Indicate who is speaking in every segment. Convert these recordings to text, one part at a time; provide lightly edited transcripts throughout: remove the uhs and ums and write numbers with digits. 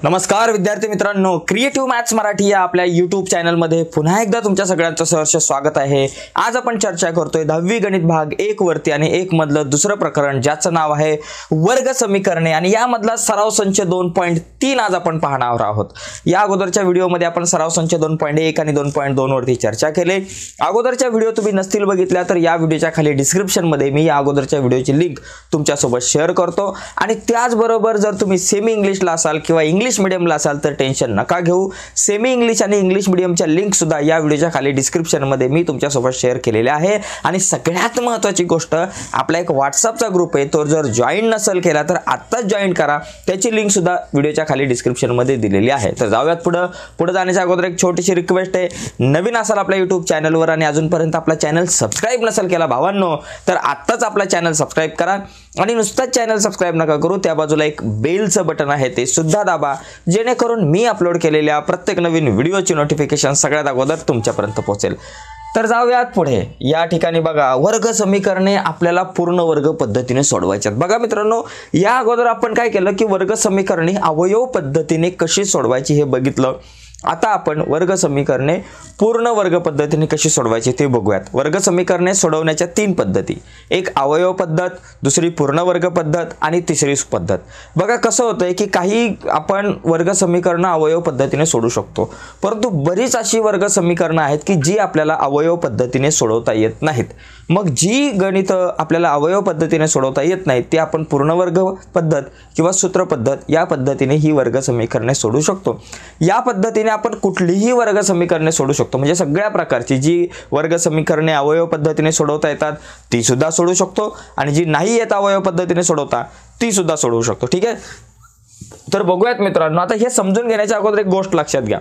Speaker 1: नमस्कार विद्यार्थी मित्रांनो, क्रिएटिव्ह मॅथ्स मराठी या आपल्या YouTube चॅनलमध्ये पुन्हा एकदा तुमच्या सगळ्यांचं सहर्ष स्वागत आहे। आज आपण चर्चा करतोय 10वी गणित भाग 1 वरती आणि 1 मधलं दुसरं प्रकरण ज्याचं नाव आहे वर्ग समीकरणे आणि यामधला सराव संच 2.3 आज आपण पाहणार आहोत। या अगोदरच्या व्हिडिओमध्ये आपण सराव संच 2.1 आणि 2.2 वरती चर्चा केली। अगोदरच्या व्हिडिओ तुम्ही नसतील बघितल्या तर या व्हिडिओच्या खाली डिस्क्रिप्शन मध्ये मी या अगोदरच्या व्हिडिओची लिंक तुमच्यासोबत शेअर करतो आणि त्याचबरोबर जर तुम्ही सेमी इंग्लिशला असाल किंवा इंग्लिश मीडियमला असाल तर टेन्शन नका घेऊ। सेमी इंग्लिश आणि इंग्लिश मीडियमच्या लिंक सुद्धा या व्हिडिओच्या खाली डिस्क्रिप्शन मध्ये मी तुमच्यासोबत शेअर केलेले आहे। आणि सगळ्यात महत्त्वाची गोष्ट, आपला एक व्हॉट्सअपचा ग्रुप आहे, तो जर जॉइन नसेल केला तर आत्ताच जॉइन करा। त्याची लिंक सुद्धा व्हिडिओच्या खाली डिस्क्रिप्शन मध्ये दिलेली आहे। तर जाऊयात पुढे जाण्याच्या अगोदर एक छोटीशी रिक्वेस्ट आहे, नवीन असाल आपल्या YouTube चॅनलवर आणि अजूनपर्यंत आपला चॅनल सबस्क्राइब नसेल केला भावांनो तर आत्ताच आपला चॅनल सबस्क्राइब करा आणि नुसताच चॅनल सबस्क्राइब नका करू, त्या बाजूला एक बेलचं बटन आहे ते सुद्धा दाबा, जेणेकरून मी अपलोड केलेल्या प्रत्येक नवीन व्हिडिओची नोटिफिकेशन सगळ्यात अगोदर तुमच्यापर्यंत पोहोचेल। तर जाऊयात पुढे। या ठिकाणी बघा, वर्ग समीकरणे आपल्याला पूर्ण वर्ग पद्धतीने सोडवायची आहेत। बघा मित्रांनो, या अगोदर आपण काय केलं की वर्ग समीकरणे अवयव पद्धतीने कशी सोडवायची हे बघितलं। आता आपण वर्ग समीकरणे पूर्ण वर्ग पद्धतीने कशी सोडवायची ते बघूयात। वर्ग समीकरणे सोडवण्याच्या 3 पद्धती, एक अवयव पद्धत, दुसरी पूर्ण वर्ग पद्धत आणि तिसरी पद्धत। बघा कसं होतंय की काही आपण वर्ग समीकरण अवयव पद्धतीने सोडू शकतो, परंतु बरीच अशी वर्ग समीकरणं आहेत की जी आपल्याला अवयव पद्धतीने सोडवता येत नाहीत। मग जी गणित आपल्याला अवयव पद्धतीने सोडवता येत नाहीत ते आपण पूर्ण वर्ग पद्धत किंवा सूत्र पद्धत या पद्धतीने ही वर्ग समीकरणे सोडू शकतो। या पद्धतीने आपण कुठलीही वर्ग समीकरणे सोडू शकतो, म्हणजे सगळ्या प्रकारची जी वर्ग समीकरणे अवयव पद्धतीने सोडवता येतात ती सुद्धा सोडू शकतो आणि जी नाही येत अवयव पद्धतीने सोडवता ती सुद्धा सोडवू शकतो। ठीक आहे, तर बघूयात मित्रांनो। आता हे समजून घेण्याच्या अगोदर एक गोष्ट लक्षात घ्या,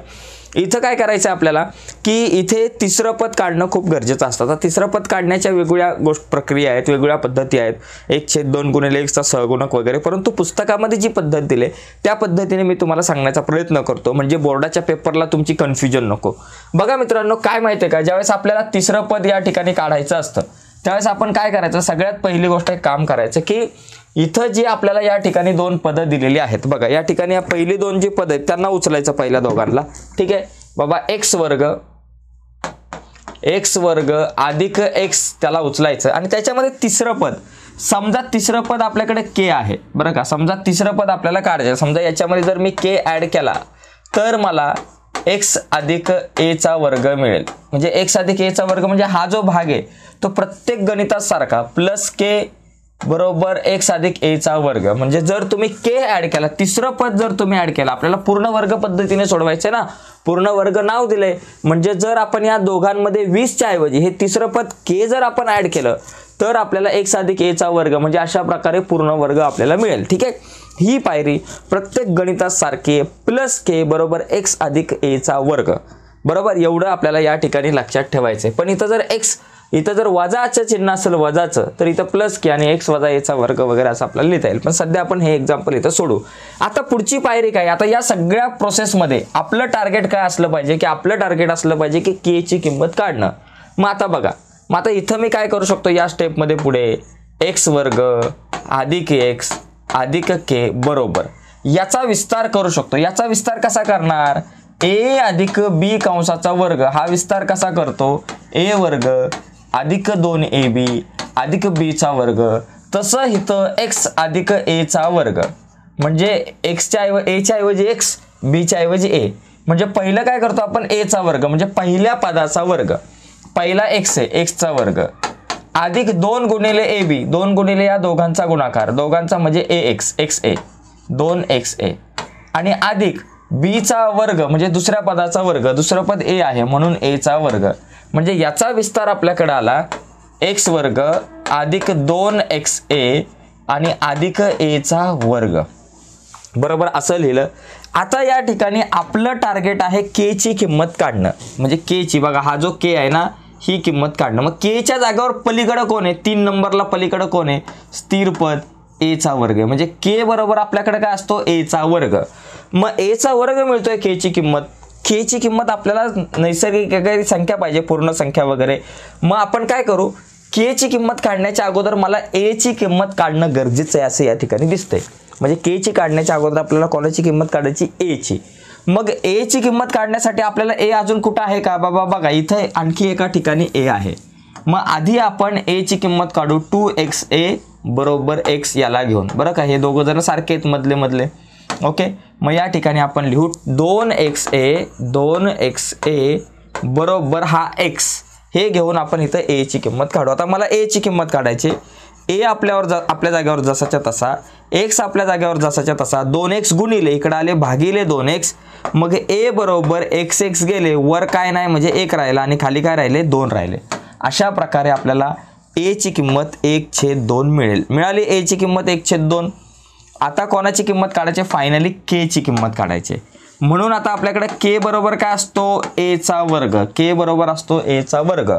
Speaker 1: इथं काय करायचं आपल्याला की इथे तिसरं पद काढणं खूप गरजेचं असतं। आता तिसरं पद काढण्याच्या वेगवेगळ्या प्रक्रिया आहेत, वेगवेगळ्या पद्धती आहेत, 1/2 × x चा सहगुणक वगैरे, परंतु पुस्तकामध्ये जी पद्धत दिली त्या पद्धतीने मी तुम्हाला सांगण्याचा प्रयत्न करतो, म्हणजे बोर्डाच्या पेपरला तुमची कन्फ्युजन नको। बघा मित्रांनो, काय माहिती आहे का, ज्यावेळेस आपल्याला तिसरं पद या ठिकाणी काढायचं असतं त्यावेळेस आपण काय करायचं, सगळ्यात पहिली गोष्ट एक काम करायचं की इथं जी आपल्याला या ठिकाणी 2 पदं दिलेली आहेत, बघा या ठिकाणी या पहिली 2 जी पद आहेत त्यांना उचलायचं पहिल्या दोघांना। ठीक आहे बाबा, x वर्ग अधिक x त्याला उचलायचं आणि त्याच्यामध्ये तिसरं पद, समजा तिसरं पद आपल्याकडे k आहे बरं का, समजा तिसरं पद आपल्याला काढायचं, समजा याच्यामध्ये जर मी k ऍड केला तर मला x अधिक a चा वर्ग मिळेल। म्हणजे x अधिक a चा वर्ग म्हणजे हा जो भाग आहे तो प्रत्येक गणितात सारखा प्लस k बरोबर x अधिक a चा वर्ग। म्हणजे जर तुम्ही k ऍड केला, तिसरं पद जर तुम्ही ऍड केला, आपल्याला पूर्ण वर्ग पद्धतीने सोडवायचे ना, पूर्ण वर्ग नाव दिले, म्हणजे जर आपण या दोघांमध्ये 20 च्या ऐवजी हे तिसरं पद k जर आपण ऍड केलं तर आपल्याला x अधिक a चा वर्ग म्हणजे अशा प्रकारे पूर्ण वर्ग आपल्याला मिळेल। ठीक आहे, ही पायरी प्रत्येक गणितात सारखी प्लस k बरोबर x अधिक a चा वर्ग बरोबर, एवढं आपल्याला या ठिकाणी लक्षात ठेवायचं। पण इथं जर वजाचं चिन्ह असेल वजाचं तर इथं प्लस k आणि x वजा a चा वर्ग वगैरे असं आपल्याला लिहिता येईल, पण सध्या आपण हे एक्झाम्पल इथं सोडू। आता पुढची पायरी काय, आता या सगळ्या प्रोसेसमध्ये आपलं टार्गेट काय असलं पाहिजे की आपलं टार्गेट असलं पाहिजे की k ची किंमत काढणं। मग आता बघा, मग आता इथं मी काय करू शकतो या स्टेपमध्ये, पुढे x वर्ग अधिक x अधिक k बरोबर याचा विस्तार करू शकतो। याचा विस्तार कसा करणार, a अधिक b कंसाचा वर्ग हा विस्तार कसा करतो, a वर्ग अधिक 2ab अधिक b चा वर्ग, तसं इथं x अधिक a चा वर्ग म्हणजे a च्या ऐवजी x, b च्या ऐवजी a, म्हणजे पहिलं काय करतो आपण a चा वर्ग म्हणजे पहिल्या पदाचा वर्ग, पहिला x आहे x चा वर्ग अधिक 2 गुणिले ab, 2 गुणिले या दोघांचा गुणाकार, दोघांचा म्हणजे ax xa 2xa आणि अधिक b चा वर्ग म्हणजे दुसऱ्या पदाचा वर्ग, दुसरं पद a आहे म्हणून a चा वर्ग, म्हणजे याचा विस्तार आपल्याकडे आला x वर्ग अधिक 2xa आणि अधिक a चा वर्ग बरोबर, असं लिहिलं। आता या ठिकाणी आपलं टार्गेट आहे k ची किंमत काढणं, म्हणजे k ची, बघा हा जो k आहे ना ही किंमत काढणं। मग k च्या जागेवर पलीकडे कोण आहे, 3 नंबरला पलीकडे कोण आहे, स्थिर पद a चा वर्ग, म्हणजे k बरोबर आपल्याकडे काय असतो a चा वर्ग। मग a चा वर्ग मिळतोय k ची किंमत, k ची किंमत आपल्याला नैसर्गिक काही संख्या पाहिजे, पूर्ण संख्या वगैरे। मग आपण काय करू, k ची किंमत काढण्याच्या अगोदर मला a ची किंमत काढणं गरजेचं आहे असं या ठिकाणी दिसतंय। म्हणजे के ची काढण्याच्या अगोदर आपल्याला कोणाची किंमत काढायची, ए ची. मग ए ची किंमत काढण्यासाठी आपल्याला ए अजून कुठं आहे का बाबा, बघा इथे आणखी एका ठिकाणी ए आहे. मग आधी आपण ए ची किंमत काढू 2xa बरोबर x याला घेऊन, बरं का. हे दोघं जण सारखे आहेत मधले. ओके, मग या ठिकाणी आपण लिहू 2xa बरोबर हा x, हे घेऊन आपण इथं ए ची किंमत काढू. आता मला ए ची किंमत काढायची. ए आपल्या जागेवर जसाच्या तसा, x आपल्या जागेवर जसाच्या तसा, 2x गुणिले इकडे आले भागिले 2x. मग ए बरोबर x गेले, वर काय नाही म्हणजे 1 राहिला आणि खाली काय राहिले, 2 राहिले. अशा प्रकारे आपल्याला ए ची किंमत 1/2 मिळाली. ए ची किंमत 1/2. आता कोणाची किंमत काढायची, फायनली के ची किंमत काढायची. म्हणून आता आपल्याकडे के बरोबर काय असतो, ए चा वर्ग. के बरोबर असतो ए चा वर्ग,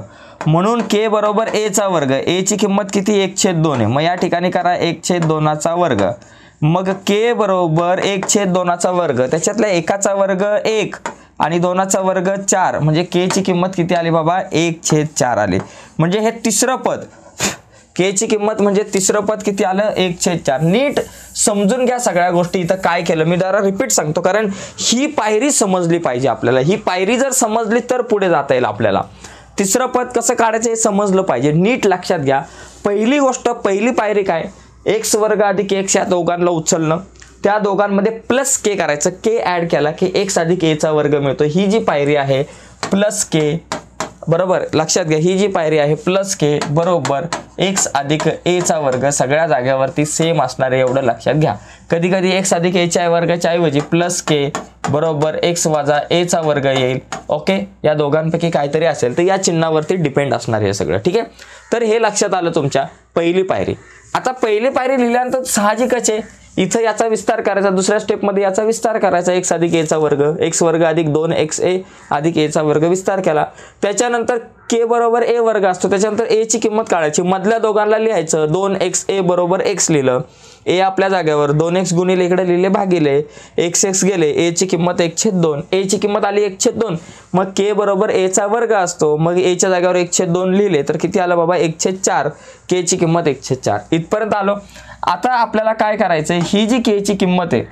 Speaker 1: म्हणून के बरोबर ए चा वर्ग. ए ची किंमत किती, 1/2 आहे. मग या ठिकाणी करा 1/2 वर्ग. मग के बरोबर 1/2 वर्ग, त्याच्यातल्या एकाचा वर्ग 1 आणि 2चा वर्ग 4, म्हणजे के ची किंमत किती आली बाबा, 1/4 आली. म्हणजे हे तिसरं पद, के ची किंमत म्हणजे तिसरं पद किती आलं, 1/4. नीट समजून घ्या सगळ्या गोष्टी. इथं काय केलं मी जरा रिपीट सांगतो, कारण ही पायरी समजली पाहिजे आपल्याला. ही पायरी जर समजली तर पुढे जाता येईल आपल्याला. तिसरं पद कसं काढायचं हे समजलं पाहिजे. नीट लक्षात घ्या. पहिली गोष्ट, पहिली पायरी काय, x वर्ग अधिक x या दोघांना उचलणं, त्या दोघांमध्ये प्लस के करायचं. के ऍड केला की x अधिक a चा वर्ग मिळतो. ही जी पायरी आहे प्लस के, बरोबर लक्षात घ्या. ही जी पायरी आहे प्लस के बरोबर x अधिक a चा वर्ग, सगळ्या जागेवरती सेम असणार आहे एवढं लक्षात घ्या. कधी कधी x अधिक a च्या वर्गाच्या ऐवजी प्लस के बरोबर x वजा a चा वर्ग येईल. ओके, या दोघांपैकी काहीतरी असेल तर या चिन्हावरती डिपेंड असणार हे सगळं. ठीक आहे, तर हे लक्षात आलं तुमच्या पहिली पायरी. आता पहिली पायरी लिहिल्यानंतर साहजिकच आहे इथं याचा विस्तार करायचा. दुसऱ्या स्टेपमध्ये याचा विस्तार करायचा, x अधिक a चा वर्ग, x वर्ग अधिक 2xa अधिक a चा वर्ग विस्तार केला. त्याच्यानंतर k बरोबर a वर्ग असतो, त्याच्यानंतर a ची किंमत काढायची. मधल्या दोघांना लिहायचं, 2xa बरोबर x लिहिलं, a आपल्या जागेवर 2x गुणिले इकडे लिहिले भागिले x गेले, a ची किंमत 1/2. a ची किंमत आली 1/2. मग k बरोबर a चा वर्ग असतो, मग a च्या जागेवर 1/2 लिहिले तर किती आलं बाबा, 1/4. k ची किंमत 1/4. इथपर्यंत आलो. आता आपल्याला काय करायचंय, ही जी के ची किंमत आहे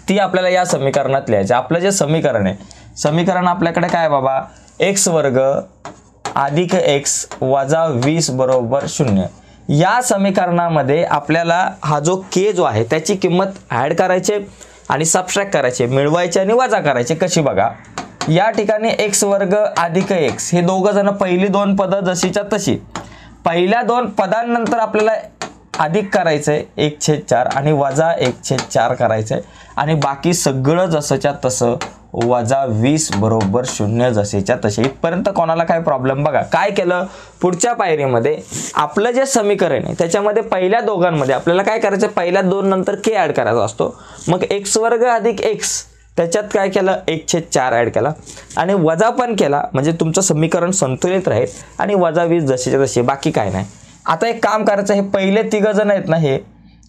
Speaker 1: ती आपल्याला या समीकरणात लिहायची. आपलं जे समीकरण आहे, समीकरण आपल्याकडे काय बाबा, x वर्ग अधिक x वजा 20 बरोबर 0. या समीकरणामध्ये आपल्याला हा जो के जो आहे त्याची किंमत ऍड करायची आणि सबट्रॅक्ट करायचे, मिळवायचे आणि वजा करायचे. कशी बघा, या ठिकाणी x वर्ग अधिक x हे दोघं जण पहिली दोन पदं जशीच्या तशी, पहिल्या दोन पदांनंतर आपल्याला अधिक करायचंय 1/4 आणि वजा 1/4 करायचंय आणि बाकी सगळं जसंच्या तसं वजा 20 बरोबर 0 जसेच्या तसे. इथपर्यंत कोणाला काय प्रॉब्लेम, बघा काय केलं. पुढच्या पायरीमध्ये आपलं जे समीकरण आहे त्याच्यामध्ये पहिल्या दोघांमध्ये आपल्याला काय करायचं, पहिल्या दोन नंतर के ऍड करायचा असतो. मग x वर्ग अधिक x त्याच्यात काय केलं, 1/4 ऍड केला आणि वजा पण केला, म्हणजे तुमचं समीकरण संतुलित राहील आणि वजा 20 जसेच्या तसे, बाकी काय नाही. आता एक काम करायचं, हे पहिले तिघ जण आहेत ना हे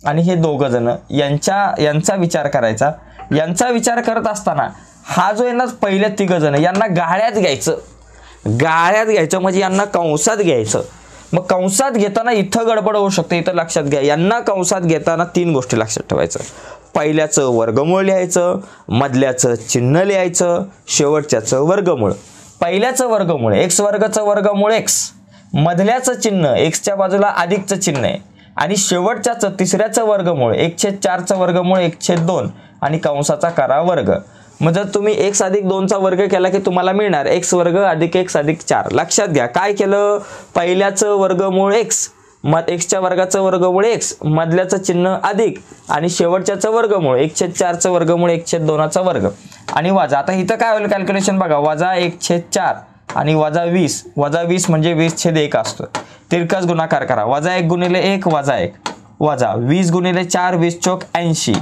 Speaker 1: आणि हे दोघं जण, यांचा विचार करायचा. यांचा विचार करत असताना हा जो आहे ना पहिले तिघ जण, यांना गाळ्यात घ्यायचं. गाळ्यात घ्यायचं म्हणजे यांना कंसात घ्यायचं. मग कंसात घेताना इथं गडबड होऊ शकते, इथं लक्षात घ्या. यांना कंसात घेताना 3 गोष्टी लक्षात ठेवायचं. पहिल्याचं वर्गमूळ लिहायचं, मधल्याचं चिन्ह लिहायचं, शेवटच्याचं वर्गमूळ. पहिल्याचं वर्गमूळ x वर्गाचं वर्गमूळ x, मधल्याचं चिन्ह x च्या बाजूला अधिकचं चिन्ह आहे आणि शेवटच्याचं तिसऱ्याचं वर्गमूळ 1/4चं वर्गमूळ 1/2 आणि कंसाचा करा वर्ग. मग जर तुम्ही x अधिक 2चा वर्ग केला की तुम्हाला मिळणार x वर्ग अधिक x अधिक 4. लक्षात घ्या काय केलं, पहिल्याचं वर्गमूळ x, मग x च्या वर्गाचं वर्गमूळ x, मधल्याचं चिन्ह अधिक आणि शेवटच्याचं वर्गमूळ 1/4चं वर्गमूळ 1/2चा वर्ग आणि वजा. आता इथं काय होईल कॅल्क्युलेशन बघा, वजा 1/4 आणि वजा 20, वजा 20 म्हणजे 20/1 असतं. तिरकस गुणाकार करा, वजा 1 गुणिले 1 वजा 1 वजा 20 गुणिले 4 20 चौक 80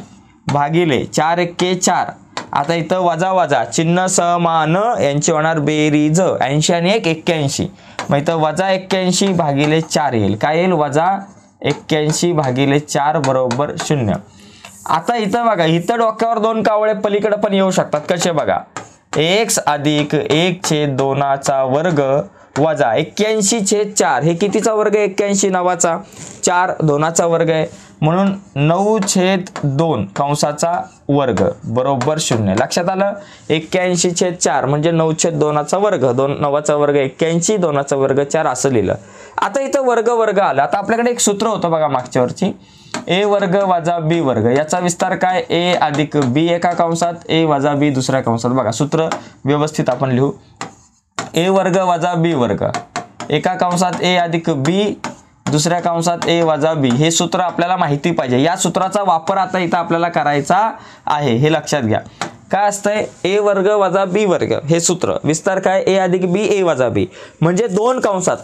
Speaker 1: भागिले 4 1 4. आता इथं वजा वजा चिन्ह समान, यांची होणार बेरीज, 80 आणि 1 81. मग इथं वजा 81 भागिले 4 येईल. काय येईल, वजा 81 भागिले 4 बरोबर 0. आता इथं बघा, इथं डोक्यावर 2 कावळे पलीकडे पण येऊ शकतात. कसे बघा, x अधिक 1/2चा वर्ग वजा 81/4. हे कितीचा वर्ग आहे, 81 9चा, 4 2चा वर्ग आहे. म्हणून 9/2 कंसाचा वर्ग बरोबर 0. लक्षात आलं. 81/4 म्हणजे 9/2चा वर्ग, 9चा वर्ग 81, 2चा वर्ग 4 असं लिहिलं. आता इथं वर्ग वर्ग आलं. आता आपल्याकडे एक सूत्र होतं बघा मागच्या वरची, a वर्ग वजा b वर्ग. याचा विस्तार काय, a अधिक b एका कंसात, a वजा b दुसऱ्या कंसात. बघा सूत्र व्यवस्थित आपण लिहू. a वर्ग वजा b वर्ग एका कंसात a अधिक b दुसऱ्या कंसात a वजा b. हे सूत्र आपल्याला माहिती पाहिजे. या सूत्राचा वापर आता इथं आपल्याला करायचा आहे, हे लक्षात घ्या. काय असतंय, a वर्ग वजा b वर्ग हे सूत्र. विस्तार काय, a अधिक b a वजा b. म्हणजे दोन कंसात,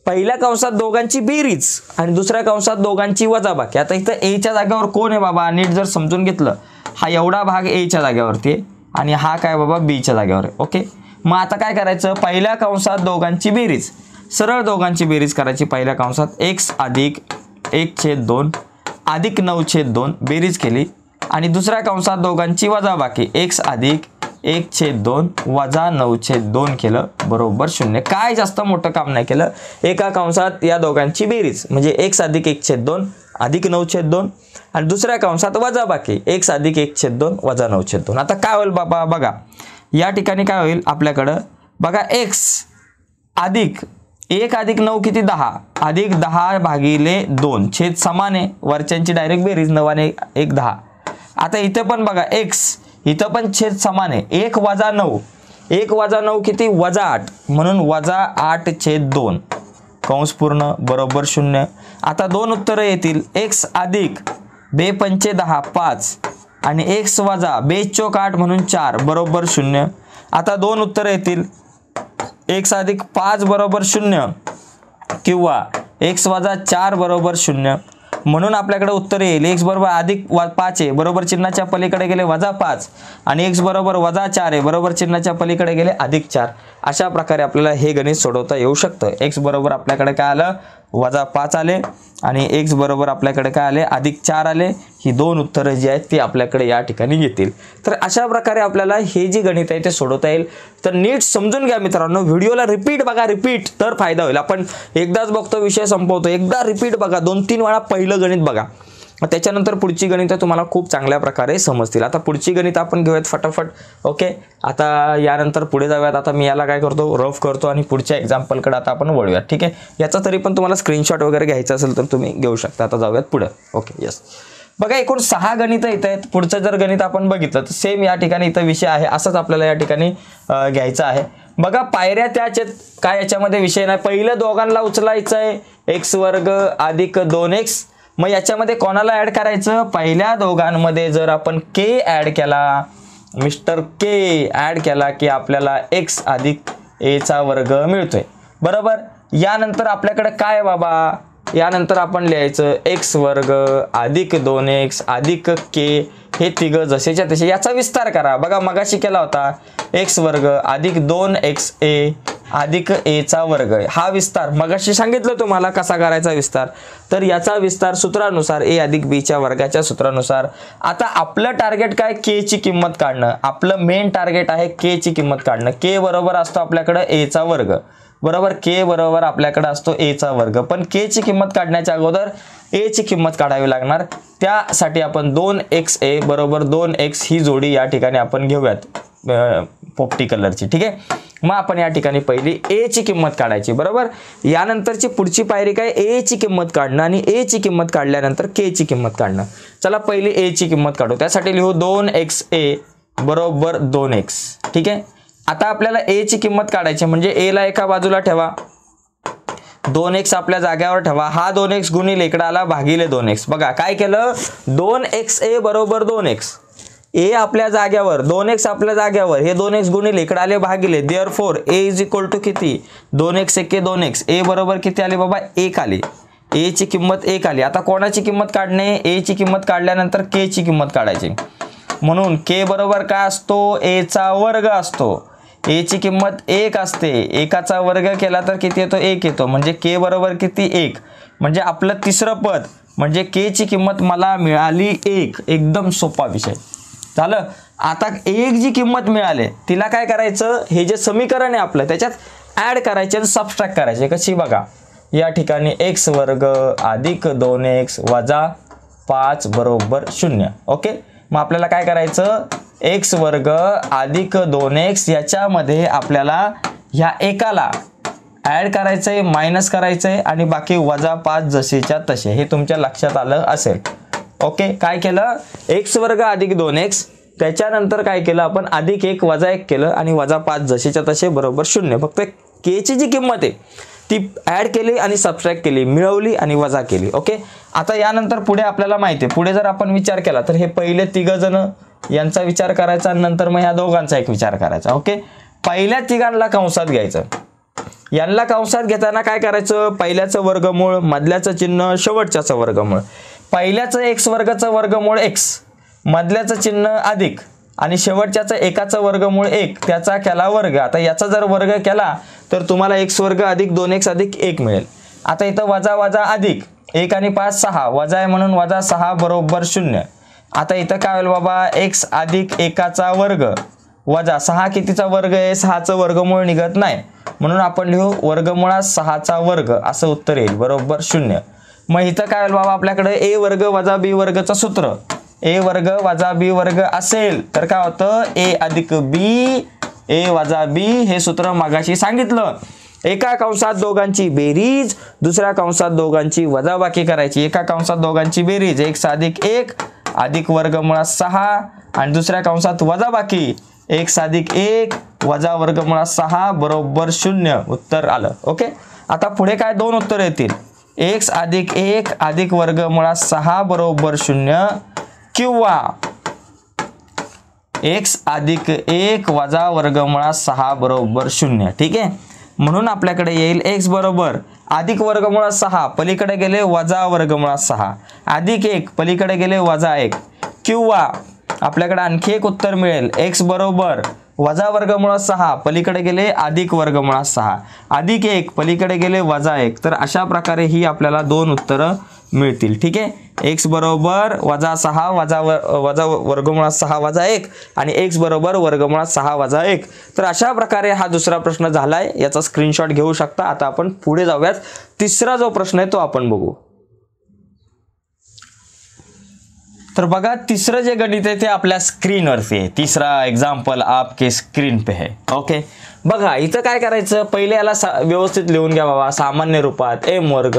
Speaker 1: पहिल्या कंसात दोघांची बेरीज आणि दुसऱ्या कंसात दोघांची वजाबाकी. आता इथं a च्या जागेवर कोण आहे बाबा, नीट जर समजून घेतलं, हा एवढा भाग a च्या जागेवरती आहे आणि हा काय बाबा b च्या जागेवर आहे. ओके, मग आता काय करायचं, पहिल्या कंसात दोघांची बेरीज, सरळ दोघांची बेरीज करायची. पहिल्या कंसात x अधिक 1/2 अधिक 9/2 बेरीज केली आणि दुसऱ्या कंसात दोघांची वजाबाकी, x अधिक 1/2 वजा 9/2 केलं बरोबर 0. काय जास्त मोठं काम नाही केलं. एका कंसात या दोघांची बेरीज म्हणजे x अधिक 1/2 अधिक 9/2 आणि दुसऱ्या कंसात वजाबाकी x अधिक 1/2 वजा 9/2. आता काय होईल बाबा, बघा या ठिकाणी काय होईल आपल्याकडं, बघा x अधिक 1 अधिक 9 किती 10 अधिक 10/2 छेद समान आहे. वरच्यांची डायरेक्ट बेरीज 9 आणि 1 10. आता इथे पण बघा x, इथं पण छेद समान आहे. 1 वजा 9, 1 वजा 9 किती वजा 8 म्हणून वजा 8/2 कंस पूर्ण बरोबर 0. आता दोन उत्तरं येतील. x अधिक 2×5 5 आणि x वजा 2×4 म्हणून 4 बरोबर 0. आता दोन उत्तरं येतील. x अधिक 5 बरोबर 0 किंवा x वजा 4 बरोबर 0. म्हणून आपल्याकडे उत्तर येईल x बरोबर अधिक 5 आहे बरोबर चिन्हाच्या पलीकडे गेले वजा 5 आणि x बरोबर वजा 4 आहे बरोबर चिन्हाच्या पलीकडे गेले अधिक 4. अशा प्रकारे आपल्याला हे गणित सोडवता येऊ शकतं. x बरोबर आपल्याकडे काय आलं, वजा 5 आले आणि x बरोबर आपल्याकडे काय आले, अधिक 4 आले. ही दोन उत्तरं जी आहेत ती आपल्याकडे या ठिकाणी येतील. तर अशा प्रकारे आपल्याला हे जी गणित आहे ते सोडवता येईल. तर नीट समजून घ्या मित्रांनो, व्हिडिओला रिपीट बघा, रिपीट तर फायदा होईल. आपण एकदाच बघतो विषय संपवतो, एकदा रिपीट बघा, 2-3 वेळा पहिलं गणित बघा, त्याच्यानंतर पुढची गणितं तुम्हाला खूप चांगल्या प्रकारे समजतील. आता पुढची गणित आपण घेऊयात फटाफट. ओके, आता यानंतर पुढे जाऊयात. आता मी याला काय करतो, रफ करतो आणि पुढच्या एक्झाम्पलकडे आता आपण वळूयात. ठीक आहे, याचा तरी पण तुम्हाला स्क्रीनशॉट वगैरे घ्यायचा असेल तर तुम्ही घेऊ शकता. आता जाऊयात पुढे. Okay, yes. बघा एकूण 6 गणितं येत आहेत. पुढचं जर गणित आपण बघितलं तर सेम या ठिकाणी इथं विषय आहे, असंच आपल्याला या ठिकाणी घ्यायचं आहे. बघा पायऱ्या त्याच्यात काय, याच्यामध्ये विषय नाही. पहिलं दोघांना उचलायचं आहे x वर्ग अधिक 2x. मग याच्यामध्ये कोणाला ॲड करायचं, पहिल्या दोघांमध्ये जर आपण k ॲड केला, मिस्टर k ॲड केला की आपल्याला x अधिक a चा वर्ग मिळतोय बरोबर. यानंतर आपल्याकडे काय बाबा, यानंतर आपण लिहायचं x वर्ग अधिक 2x अधिक k. हे तिघं जसेच्या तसे याचा विस्तार करा. बघा मगाशी केला होता x वर्ग अधिक 2xa अधिक a चा वर्ग. हा विस्तार मगाशी सांगितलं तुम्हाला कसा करायचा विस्तार. तर याचा विस्तार सूत्रानुसार a अधिक b च्या वर्गाच्या सूत्रानुसार. आता आपलं टार्गेट काय, k ची किंमत काढणं. आपलं मेन टार्गेट आहे k ची किंमत काढणं. k बरोबर असतो आपल्याकडे a चा वर्ग बरोबर. k बरोबर आपल्याकडे असतो a चा वर्ग. पण k ची किंमत काढण्याच्या अगोदर a ची किंमत काढावी लागणार. त्यासाठी आपण 2xa बरोबर 2x ही जोडी या ठिकाणी आपण घेऊयात पोपटी कलरची. ठीक आहे, मग आपण या ठिकाणी पहिली a ची किंमत काढायची बरोबर. यानंतरची पुढची पायरी काय, a ची किंमत काढणं आणि a ची किंमत काढल्यानंतर k ची किंमत काढणं. चला पहिली a ची किंमत काढू. त्यासाठी लिहू 2xa बरोबर 2x. ठीक आहे, आता आपल्याला a ची किंमत काढायची म्हणजे a ला एका बाजूला ठेवा, 2x आपल्या जागेवर ठेवा. हा 2x गुणिले इकडे आला भागिले 2x. बघा काय केलं, 2xa बरोबर 2x, a आपल्या जागेवर 2x आपल्या जागेवर, हे 2x गुणिले इकडे आले भागिले. Therefore a is equal to किती, 2x एके 2x. a बरोबर किती आले बाबा, 1 आले. a ची किंमत 1 आली. आता कोणाची किंमत काढणे, a ची किंमत काढल्यानंतर k ची किंमत काढायची. म्हणून k बरोबर काय असतो, a चा वर्ग असतो. a ची किंमत 1 असते, 1चा वर्ग केला तर किती येतो, 1 येतो. म्हणजे k बरोबर किती, 1. म्हणजे आपलं तिसरं पद म्हणजे k ची किंमत मला मिळाली 1. एकदम सोपा विषय झालं. आता 1 जी किंमत मिळाली तिला काय करायचं, हे जे समीकरण आहे आपलं त्याच्यात ॲड करायचे आणि सबट्रॅक्ट करायचे. कशी बघा, या ठिकाणी x वर्ग अधिक 2x वजा 5 बरोबर 0. ओके, मग आपल्याला काय करायचं, x वर्ग अधिक 2x याच्यामध्ये आपल्याला ह्या एकाला ॲड करायचंय, मायनस करायचंय आणि बाकी वजा 5 जसेच्या तसे. हे तुमच्या लक्षात आलं असेल. ओके, काय केलं, x वर्ग अधिक 2x त्याच्यानंतर काय केलं आपण, अधिक 1 वजा 1 केलं आणि वजा 5 जसेच्या तसे बरोबर 0. फक्त k ची जी किंमत आहे ती ॲड केली आणि सबट्रॅक्ट केली, मिळवली आणि वजा केली. ओके, आता यानंतर पुढे आपल्याला माहिती आहे, पुढे जर आपण विचार केला तर हे पहिले तिघ जण यांचा विचार करायचा आणि नंतर मग ह्या दोघांचा एक विचार करायचा. ओके, पहिल्या तिघांना कंसात घ्यायचं. यांना कंसात घेताना काय करायचं, पहिल्याचं वर्गमूळ, मधल्याचं चिन्ह, शेवटच्याचं वर्गमूळ. पहिल्याचं x वर्गाचं वर्गमूळ x, मधल्याचं चिन्ह अधिक आणि शेवटच्याचं एकाचं वर्गमूळ 1 त्याचा केला वर्ग. आता याचा जर वर्ग केला तर तुम्हाला x वर्ग अधिक 2x अधिक 1 मिळेल. आता इथं वजा वजा अधिक 1 आणि 5 6 वजा आहे म्हणून वजा 6 बरोबर 0. आता इथं काय होईल बाबा, x अधिक 1चा वर्ग वजा 6 कितीचा वर्ग आहे, 6चं वर्गमूळ निघत नाही म्हणून आपण लिहू वर्गमुळात 6चा वर्ग असं उत्तर येईल बरोबर 0. मग इथं काय होईल बाबा, आपल्याकडे a वर्ग वजा b वर्गचं सूत्र, a वर्ग वजा b वर्ग असेल तर काय होतं, a अधिक b, a वजा b हे सूत्र मागाशी सांगितलं. एका कंसात दोघांची बेरीज, दुसऱ्या कंसात दोघांची वजाबाकी करायची. एका कंसात दोघांची बेरीज x अधिक 1 अधिक वर्गमुळात 6 आणि दुसऱ्या कंसात वजाबाकी x अधिक 1 वजा वर्गमुळात 6 बरोबर 0. उत्तर आलं. ओके, आता पुढे काय दोन उत्तर येतील, x अधिक 1 अधिक वर्गमुळात 6 बरोबर 0 किंवा x अधिक 1 वजा वर्गमुळात 6 बरोबर 0. ठीक आहे, म्हणून आपल्याकडे येईल x बरोबर अधिक वर्गमुळात 6 पलीकडे गेले वजा वर्गमुळात 6 अधिक 1 पलीकडे गेले वजा 1 किंवा आपल्याकडे आणखी एक उत्तर मिळेल, x बरोबर वजा वर्गमुळात 6 पलीकडे गेले अधिक वर्गमुळात 6 अधिक 1 पलीकडे गेले वजा 1. तर अशा प्रकारे ही आपल्याला दोन उत्तरं मिळतील. ठीक आहे, x बरोबर वजा 6 वजा वर्गमुळात 6 वजा 1 आणि x बरोबर वर्गमुळात 6 वजा 1. तर अशा प्रकारे हा दुसरा प्रश्न झालाय, याचा स्क्रीनशॉट घेऊ शकता. आता आपण पुढे जाऊयात, तिसरा जो प्रश्न आहे तो आपण बघू. तर बघा, तिसरं जे गणित आहे ते आपल्या स्क्रीनवरती आहे. तिसरा एक्झाम्पल आपके स्क्रीन पे है. ओके, बघा इथं काय करायचं, पहिले याला व्यवस्थित लिहून घ्या बाबा सामान्य रूपात. m वर्ग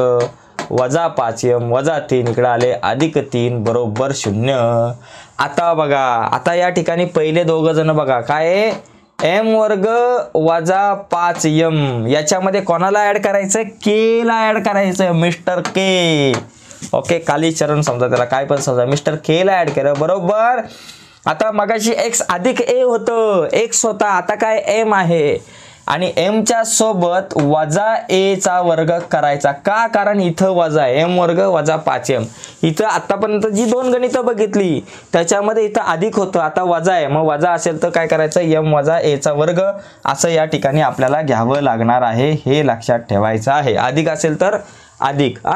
Speaker 1: वजा 5m वजा 3 इकडे आले अधिक 3 बरोबर 0. आता बघा, आता या ठिकाणी पहिले दोघं जण बघा काय, m वर्ग वजा 5m याच्यामध्ये कोणाला ऍड करायचं, k ला ऍड करायचं, मिस्टर k. ओके, कालीचरण समजा, त्याला काय पण समजा, मिस्टर k ला ऍड केलं बरोबर. आता मगाशी x अधिक a होतं, x होता, आता काय m आहे आणि m च्या सोबत वजा a चा वर्ग करायचा. का, कारण इथं वजा आहे, m वर्ग वजा 5m. इथं आतापर्यंत जी दोन गणितं बघितली त्याच्यामध्ये इथं अधिक होतं, आता वजा आहे, मग वजा असेल तर काय करायचं, m वजा a चा वर्ग असं या ठिकाणी आपल्याला घ्यावं लागणार आहे. हे लक्षात ठेवायचं आहे, अधिक असेल तर अधिक.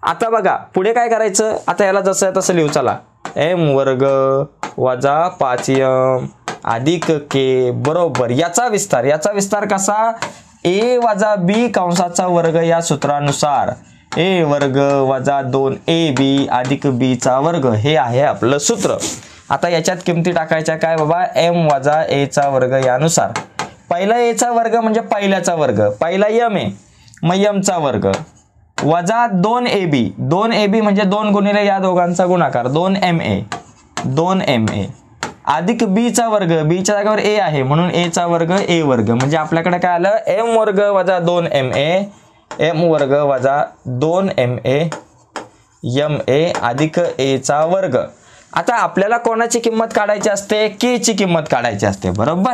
Speaker 1: आता बघा पुढे काय करायचं, आता याला जसं तसं लिहू. चला, m वर्ग वजा 5m अधिक k बरोबर याचा विस्तार कसा, a वजा b कंसाचा वर्ग या सूत्रानुसार a वर्ग वजा 2ab अधिक b चा वर्ग हे आहे आपलं सूत्र. आता याच्यात किमती टाकायच्या काय बाबा, m वजा a चा वर्ग यानुसार. पहिला a चा वर्ग म्हणजे पहिल्याचा वर्ग, पहिला m आहे मग m चा वर्ग वजा 2ab म्हणजे 2 गुणिले या दोघांचा गुणाकार 2ma अधिक b चा वर्ग, b च्या जागेवर a आहे म्हणून a चा वर्ग a वर्ग. म्हणजे आपल्याकडे काय आलं, m वर्ग वजा 2ma m वर्ग वजा 2ma ma अधिक a चा वर्ग. आता आपल्याला कोणाची किंमत काढायची असते, k ची किंमत काढायची असते बरोबर.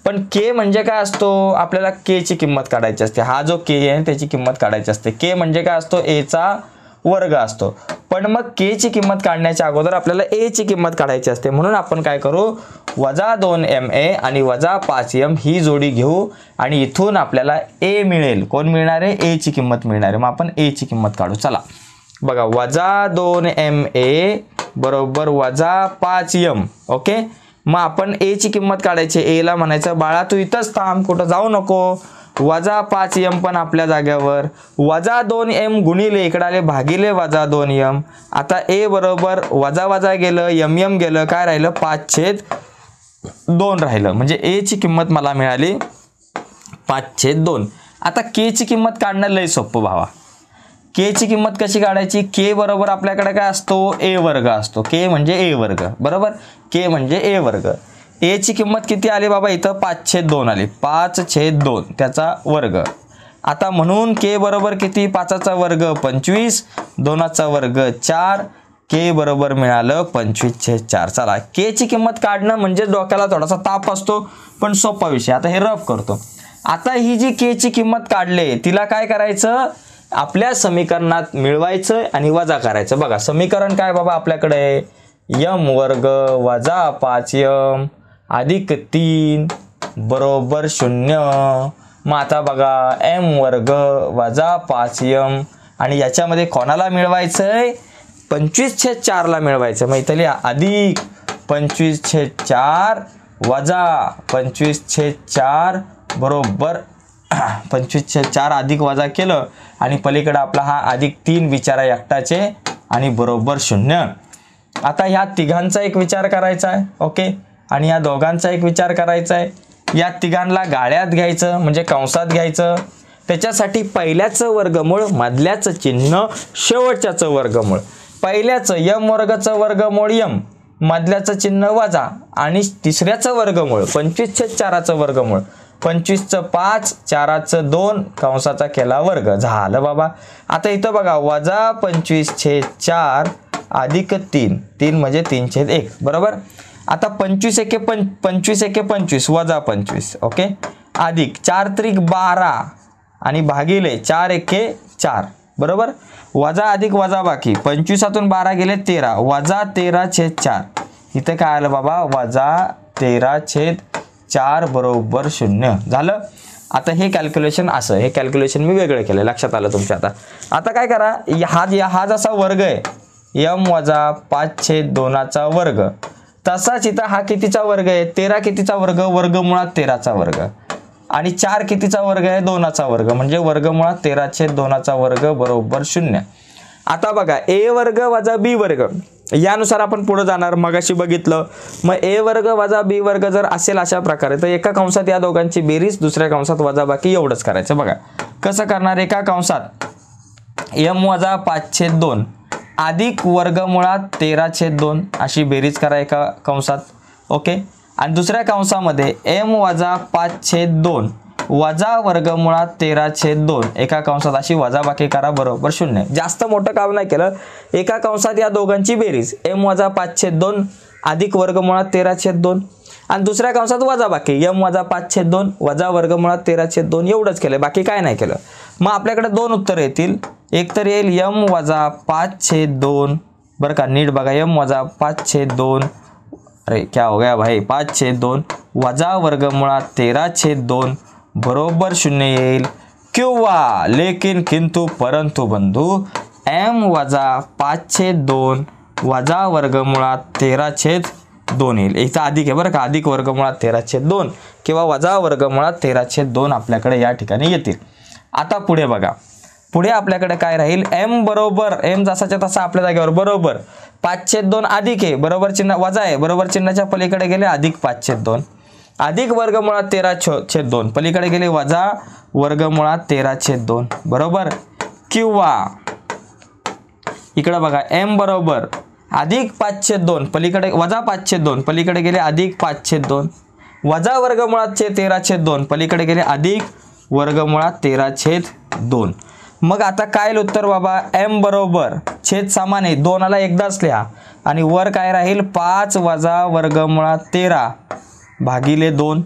Speaker 1: पण k म्हणजे काय असतो, आपल्याला k ची किंमत काढायची असते. हा जो k आहे त्याची किंमत काढायची असते. k म्हणजे काय असतो, a चा वर्ग असतो. पण मग k ची किंमत काढण्याच्या अगोदर आपल्याला a ची किंमत काढायची असते. म्हणून आपण काय करू, वजा 2ma आणि वजा 5m ही जोडी घेऊ आणि इथून आपल्याला a मिळेल. कोण मिळणार आहे, a ची किंमत मिळणार आहे. मग आपण a ची किंमत काढू. चला बघा, वजा 2ma बरोबर वजा 5m. ओके, मग आपण a ची किंमत काढायची. a ला म्हणायचं बाळा तू इथंच थांब, कुठं जाऊ नको. वजा 5m पण आपल्या जाग्यावर, वजा 2m गुणिले इकडे आले भागिले वजा 2m. आता a बरोबर वजा वजा गेलं, m गेलं, काय राहिलं 5/2 राहिलं. म्हणजे a ची किंमत मला मिळाली 5/2. आता k ची किंमत काढणं लय सोपं भावा. k ची किंमत कशी काढायची? k बरोबर आपल्याकडे काय असतो? a वर्ग असतो. k म्हणजे a वर्ग, बरोबर. k म्हणजे a वर्ग. a ची किंमत किती आली बाबा? इथं 5/2 आली. 5/2 त्याचा वर्ग. आता म्हणून k बरोबर किती? 5चा वर्ग 25, 2चा वर्ग 4, k बरोबर मिळालं 25/4. चला, k ची किंमत काढणं म्हणजे डोक्याला थोडासा ताप असतो, पण सोपा विषय. आता हे रफ करतो. आता ही जी k ची किंमत काढले तिला काय करायचं? आपल्या समीकरणात मिळवायचं आणि वजा करायचं. बघा समीकरण काय बाबा आपल्याकडे? m वर्ग वजा 5m अधिक 3 बरोबर 0. मग आता बघा m वर्ग वजा 5m आणि याच्यामध्ये कोणाला मिळवायचंय? 25/4 ला मिळवायचं. मग इथं लिहा अधिक 25/4 वजा 25/4 बरोबर 25/4 अधिक वजा केलं आणि पलीकडे आपला हा अधिक 3 विचारा एकटाचे आणि बरोबर 0. आता ह्या तिघांचा एक विचार करायचा आहे, ओके, आणि या दोघांचा एक विचार करायचा आहे. या तिघांना गाळ्यात घ्यायचं म्हणजे कंसात घ्यायचं. त्याच्यासाठी पहिल्याचं वर्गमूळ, मधल्याचं चिन्ह, शेवटच्याचं वर्गमूळ. पहिल्याचं m वर्गाचं वर्गमूळ m, मधल्याचं चिन्ह वजा आणि तिसऱ्याचं वर्गमूळ 25/4चं वर्गमूळ. 25चं 5, 4चं 2, कंसाचा केला वर्ग. झालं बाबा. आता इथं बघा वजा 25/4 अधिक 3, 3 म्हणजे 3/1, बरोबर. आता 25 एके 25 वजा 25, ओके, अधिक 4 त्रिक 12 आणि भागिले 4 एके 4, बरोबर. वजा अधिक वजा बाकी 25तून 12 गेले 13, वजा 13/4. इथे काय आलं बाबा? वजा 13/4 बरोबर 0. झालं. आता हे कॅल्क्युलेशन असं, हे कॅल्क्युलेशन मी वेगळं केलं, लक्षात आलं तुमच्या. आता काय करा, हा जसा वर्ग आहे m वजा 5/2चा वर्ग, तसाच इथं हा कितीचा वर्ग आहे? 13 कितीचा वर्ग? वर्गमुळात 13चा वर्ग. आणि 4 कितीचा वर्ग आहे? 2चा वर्ग, म्हणजे वर्गमुळात 13/2चा वर्ग बरोबर 0. आता बघा a वर्ग वजा b वर्ग यानुसार आपण पुढे जाणार. मगाशी बघितलं. मग a वर्ग वजा b वर्ग जर असेल अशा प्रकारे, तर एका कंसात या दोघांची बेरीज, दुसऱ्या कंसात वजा बाकी, एवढंच करायचं. बघा कसं करणार? एका कंसात m वजा 5/2 अधिक वर्गमुळात 13/2 अशी बेरीज करा एका कंसात, ओके. आणि दुसऱ्या कंसामध्ये m वजा 5/2 वजा वर्गमुळात 13/2 एका कंसात अशी वजाबाकी करा बरोबर 0. जास्त मोठं काम नाही केलं. एका कंसात या दोघांची बेरीज m वजा 5/2 अधिक वर्गमुळात 13/2 आणि दुसऱ्या कंसात वजाबाकी m वजा 5/2 वजा वर्गमुळात 13/2 एवढंच केलं, बाकी काय नाही केलं. मग आपल्याकडे दोन उत्तर येतील. एक तर येईल m वजा 5/2, बरं का, नीट बघा, m वजा 5/2, अरे क्या हो गया भाई, 5/2 वजा वर्गमुळात 13/2 बरोबर 0 येईल. किंवा लेकिन किंतु परंतु बंधू m वजा 5/2 वजा वर्गमुळात 13/2 येईल. इथं अधिक आहे बरं का, अधिक वर्गमुळात 13/2 किंवा वजा वर्गमुळात 13/2 आपल्याकडे या ठिकाणी येतील. आता पुढे बघा, पुढे आपल्याकडे काय राहील? m बरोबर m जसाच्या तसा आपल्या जागेवर बरोबर 5/2 अधिक आहे, बरोबर चिन्ह वजा आहे, बरोबर चिन्हाच्या पलीकडे गेले अधिक 5/2 अधिक वर्गमुळात 13/2 पलीकडे गेले वजा वर्गमुळात 13/2, बरोबर. किंवा इकडे बघा m बरोबर अधिक 5/2 पलीकडे वजा 5/2 पलीकडे गेले अधिक 5/2 वजा वर्गमुळात 13/2 पलीकडे गेले अधिक वर्गमुळात 13/2. मग आता काय उत्तर बाबा? m बरोबर छेद समान आहे, 2ला एकदाच लिहा आणि वर काय राहील? 5 वजा वर्गमुळात 13 भागिले 2.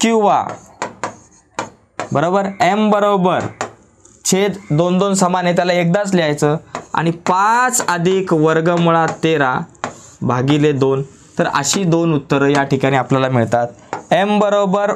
Speaker 1: किंवा बरोबर m बरोबर छेद 2 समान आहे, त्याला एकदाच लिहायचं आणि 5 अधिक वर्गमुळात 13 भागिले 2. तर अशी दोन उत्तरं या ठिकाणी आपल्याला मिळतात. m बरोबर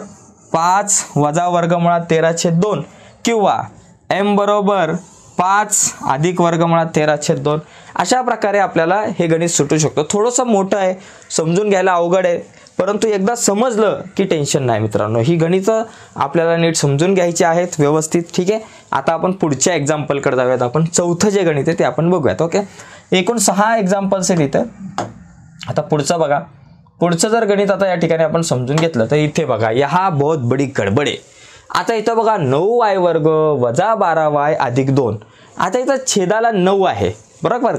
Speaker 1: 5 वजा वर्गमुळात 13/2 किंवा m बरोबर 5 अधिक वर्गमुळात 13/2. अशा प्रकारे आपल्याला हे गणित सुटू शकतो. थोडंसं मोठं आहे, समजून घ्यायला अवघड आहे, परंतु एकदा समजलं की टेन्शन नाही मित्रांनो. ही गणितं आपल्याला नीट समजून घ्यायची आहेत व्यवस्थित. ठीक आहे, आता आपण पुढच्या एक्झाम्पलकडे जाऊयात. आपण चौथं जे गणित आहे ते आपण बघूयात. ओके, एकूण 6 एक्झाम्पल्स आहेत इथं. आता पुढचं बघा, पुढचं जर गणित आता या ठिकाणी आपण समजून घेतलं तर इथे बघा, हा बहुत बडी गडबड आहे. आता इथं बघा 9y वर्ग वजा 12y अधिक 2. आता इथं छेदाला 9 आहे बरोबर.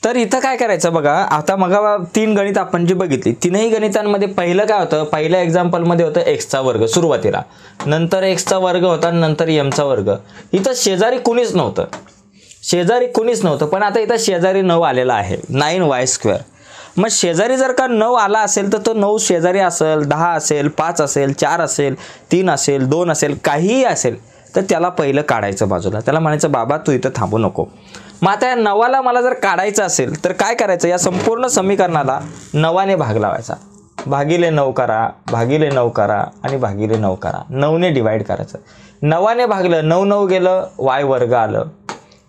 Speaker 1: तर इथं काय करायचं बघा, आता मग 3 गणित आपण जी बघितली, तीनही गणितांमध्ये पहिलं काय होतं, पहिल्या एक्झाम्पलमध्ये होतं एक्सचा वर्ग सुरुवातीला, नंतर एक्सचा वर्ग होता, नंतर एमचा वर्ग. इथं शेजारी कुणीच नव्हतं, शेजारी कुणीच नव्हतं. पण आता इथं शेजारी 9 आलेला आहे, 9y². मग शेजारी जर का 9 आला असेल तर तो 9 शेजारी असेल, 10 असेल, 5 असेल, 4 असेल, 3 असेल, 2 असेल, काहीही असेल तर त्याला पहिलं काढायचं बाजूला. त्याला म्हणायचं बाबा तू इथं थांबू नको. मग आता या 9ला मला जर काढायचं असेल तर काय करायचं, या संपूर्ण समीकरणाला 9ने भाग लावायचा. भागिले 9 करा, भागिले 9 करा आणि भागिले 9 करा. 9ने डिवाइड करायचं. 9ने भागलं, 9 9 गेलं, y वर्ग आलं,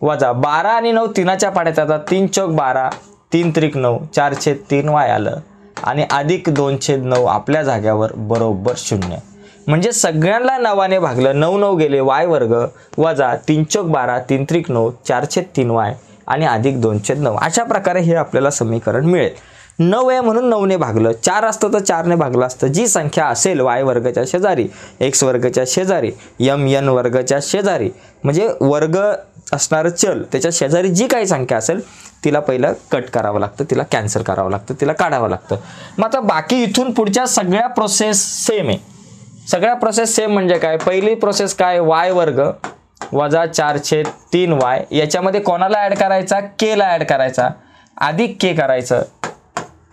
Speaker 1: वजा 12 आणि 9 3च्या पाड्यात येतात, 3 चौक 12, 3 त्रिक 9, 4/3y आलं आणि अधिक 2/9 आपल्या जाग्यावर बरोबर 0. म्हणजे सगळ्यांना 9ने भागलं, 9 9 गेले, y वर्ग वजा 3 चौक 12, 3 त्रिक 9, 4/3y आणि अधिक 2/9. अशा प्रकारे हे आपल्याला समीकरण मिळेल. 9 आहे म्हणून 9ने भागलं, 4 असतं तर 4ने भागलं असतं. जी संख्या असेल y वर्गाच्या शेजारी, x वर्गाच्या शेजारी, mn वर्गाच्या शेजारी, म्हणजे वर्ग असणारं चल त्याच्या शेजारी जी काही संख्या असेल तिला पहिलं कट करावं लागतं, तिला कॅन्सल करावं लागतं, तिला काढावं लागतं. मग आता बाकी इथून पुढच्या सगळ्या प्रोसेस सेम आहे. सगळ्या प्रोसेस सेम म्हणजे काय, पहिली प्रोसेस काय, y वर्ग वजा 4/3y. याच्यामध्ये कोणाला ॲड करायचा, केला ॲड करायचा, अधिक के करायचं.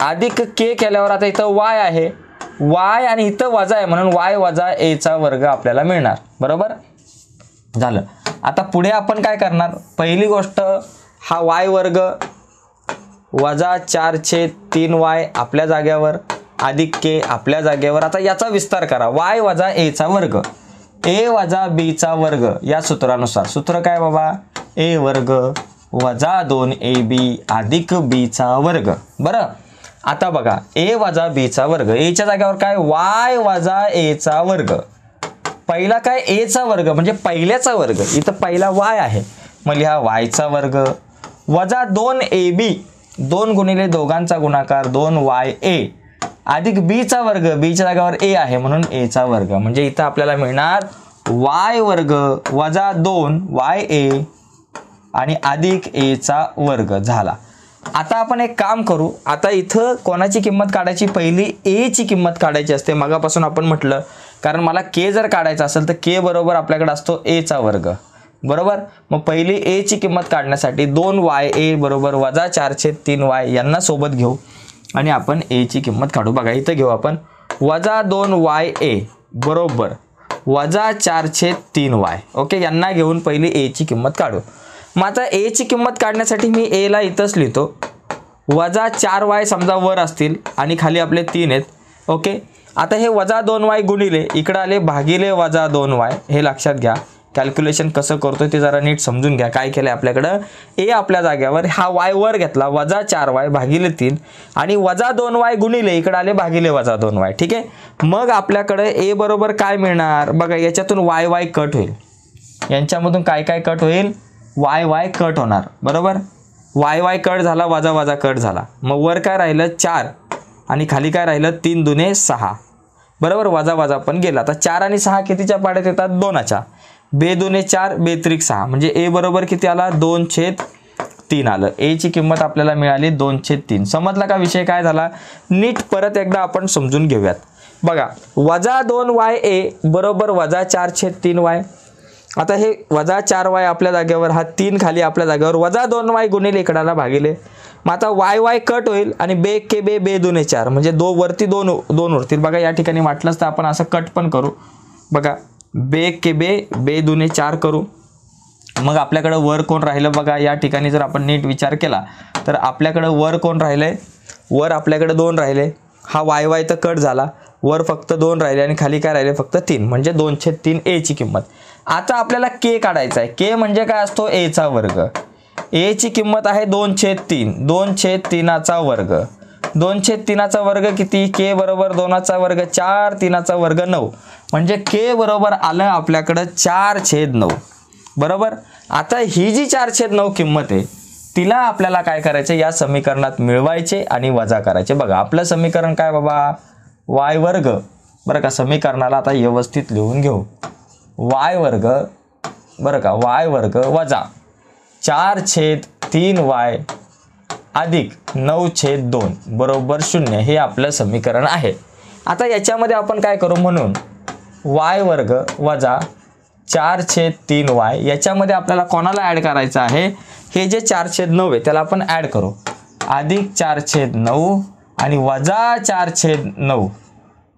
Speaker 1: अधिक के केल्यावर आता इथं y आहे, y आणि इथं वजा आहे म्हणून y वजा a वर्ग आपल्याला मिळणार. बरोबर झालं. आता पुढे आपण काय करणार, पहिली गोष्ट हा y वर्ग वजा 4/3y आपल्या जाग्यावर अधिक के आपल्या जागेवर. आता याचा विस्तार करा, y वजा a वर्ग, a वजा b वर्ग. या सूत्रानुसार, सूत्र काय बाबा, a वर्ग वजा 2ab अधिक b वर्ग. बरं, आता बघा a वजा b वर्ग, a च्या जागेवर काय, y वजा a वर्ग. पहिला काय, a वर्ग म्हणजे पहिल्याचा वर्ग, इथं पहिला y आहे, मग लिहा y वर्ग वजा 2ab, 2 गुणिले दोघांचा गुणाकार 2ya अधिक b वर्ग, b च्या जागेवर a आहे म्हणून a वर्ग. म्हणजे इथं आपल्याला मिळणार y वर्ग वजा 2ya आणि अधिक a वर्ग झाला. आता आपण एक काम करू, आता इथं कोणाची किंमत काढायची, पहिली a ची किंमत काढायची असते. मगापासून आपण म्हटलं, कारण मला k जर काढायचा असेल तर k बरोबर आपल्याकडे असतो a वर्ग. बरोबर, मग पहिली a ची किंमत काढण्यासाठी 2ya बरोबर वजा 4/3y यांना सोबत घेऊ आणि आपण a ची किंमत काढू. बघा इथं घेऊ आपण वजा 2ya बरोबर वजा 4/3y. ओके, यांना घेऊन पहिली a ची किंमत काढू. मग आता a ची किंमत काढण्यासाठी मी a ला इथंच लिहितो, वजा 4y समजा वर असतील आणि खाली आपले 3 आहेत. ओके, आता हे वजा 2y गुणिले इकडे आले भागिले वजा 2y. हे लक्षात घ्या, कॅल्क्युलेशन कसं करतोय ते जरा नीट समजून घ्या. काय केलं आपल्याकडं, a आपल्या जागेवर, हा y वर घेतला, वजा 4y भागिले 3 आणि वजा 2y गुणिले इकडे आले भागिले वजा 2y. ठीक आहे, मग आपल्याकडे a बरोबर काय मिळणार बघा, याच्यातून y कट होईल, यांच्यामधून काय काय कट होईल, y कट होणार. बरोबर, y कट झाला, वजा वजा कट झाला, मग वर काय राहिलं 4 आणि खाली काय राहिलं 3 दुने 6. बरोबर, वजा वजा पण गेला. आता 4 आणि 6 कितीच्या पाड्यात येतात, 2च्या. 2 दुने 4, 2 त्रिक 6 म्हणजे a बरोबर किती आला, 2/3 आलं. a ची किंमत आपल्याला मिळाली 2/3. समजला का विषय काय झाला, नीट परत एकदा आपण समजून घेऊयात. बघा वजा 2ya बरोबर वजा 4/3y. आता हे वजा 4y आपल्या जागेवर, हा 3 खाली आपल्या जागेवर, वजा 2y गुणिले इकडाला भागिले. मग आता y कट होईल आणि बे के बे 2 दुने 4 म्हणजे वरती 2 उरतील. बघा या ठिकाणी वाटलंच तर आपण असं कट पण करू. बघा बे के बे 2 दुने 4 करू. मग आपल्याकडे वर कोण राहिलं बघा, या ठिकाणी जर आपण नीट विचार केला तर आपल्याकडे वर कोण राहिलंय, वर आपल्याकडे 2 राहिले, हा y तर कट झाला, वर फक्त 2 राहिले आणि खाली काय राहिले फक्त 3 म्हणजे 2/3 a ची किंमत. आता आपल्याला k काढायचा आहे. k म्हणजे काय असतो, a वर्ग. a ची किंमत आहे 2/3, 2/3 वर्ग 2/3चा वर्ग किती, k बरोबर 2चा वर्ग 4, 3चा वर्ग 9, म्हणजे k बरोबर आलं आपल्याकडं 4/9. बरोबर. आता ही जी 4/9 किंमत आहे तिला आपल्याला काय करायचे, या समीकरणात मिळवायचे आणि वजा करायचे. बघा आपलं समीकरण काय बाबा, y वर्ग. बरं का, समीकरणाला आता व्यवस्थित लिहून घेऊ. y वर्ग, बरं का, y वर्ग वजा 4/3y अधिक 9/2 बरोबर 0 हे आपलं समीकरण आहे. आता याच्यामध्ये आपण काय करू, म्हणून y वर्ग वजा 4/3y याच्यामध्ये आपल्याला कोणाला ॲड करायचं आहे, हे जे 4/9 आहे त्याला आपण ॲड करू. अधिक 4/9 आणि वजा 4/9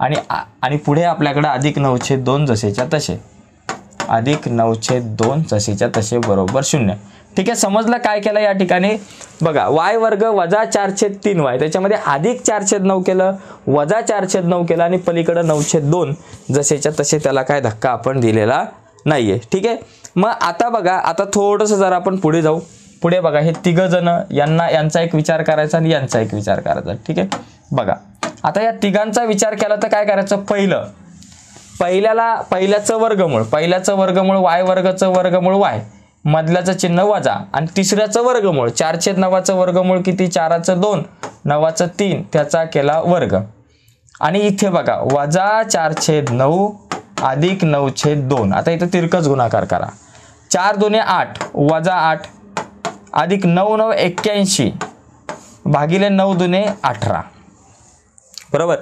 Speaker 1: आणि पुढे आपल्याकडे अधिक 9/2 जसेच्या तसे, अधिक 9/2 जसेच्या तसे बरोबर 0. ठीक आहे, समजलं काय केलं या ठिकाणी. बघा y वर्ग वजा 4/3y त्याच्यामध्ये अधिक 4/9 केलं, वजा 4/9 केलं आणि पलीकडे 9/2 जसेच्या तसे, त्याला काय धक्का आपण दिलेला नाहीये. ठीक आहे. मग आता बघा, आता थोडंसं जरा आपण पुढे जाऊ. पुढे बघा, हे तिघं जण, यांचा एक विचार करायचा आणि यांचा एक विचार करायचा. ठीक आहे. बघा आता या तिघांचा विचार केला तर काय करायचं, पहिल्याचं वर्गमूळ y वर्गाचं वर्गमूळ y, मधल्याचं चिन्ह वजा आणि तिसऱ्याचं वर्गमूळ 4/9चं वर्गमूळ किती, 4चं 2, 9चं 3 त्याचा केला वर्ग. आणि इथे बघा वजा 4/9 अधिक 9/2. आता इथं तिरकस गुणाकार करा. 4 दुने 8 वजा 8 अधिक 9 9 81 भागिले 9 दुने 18. बरोबर.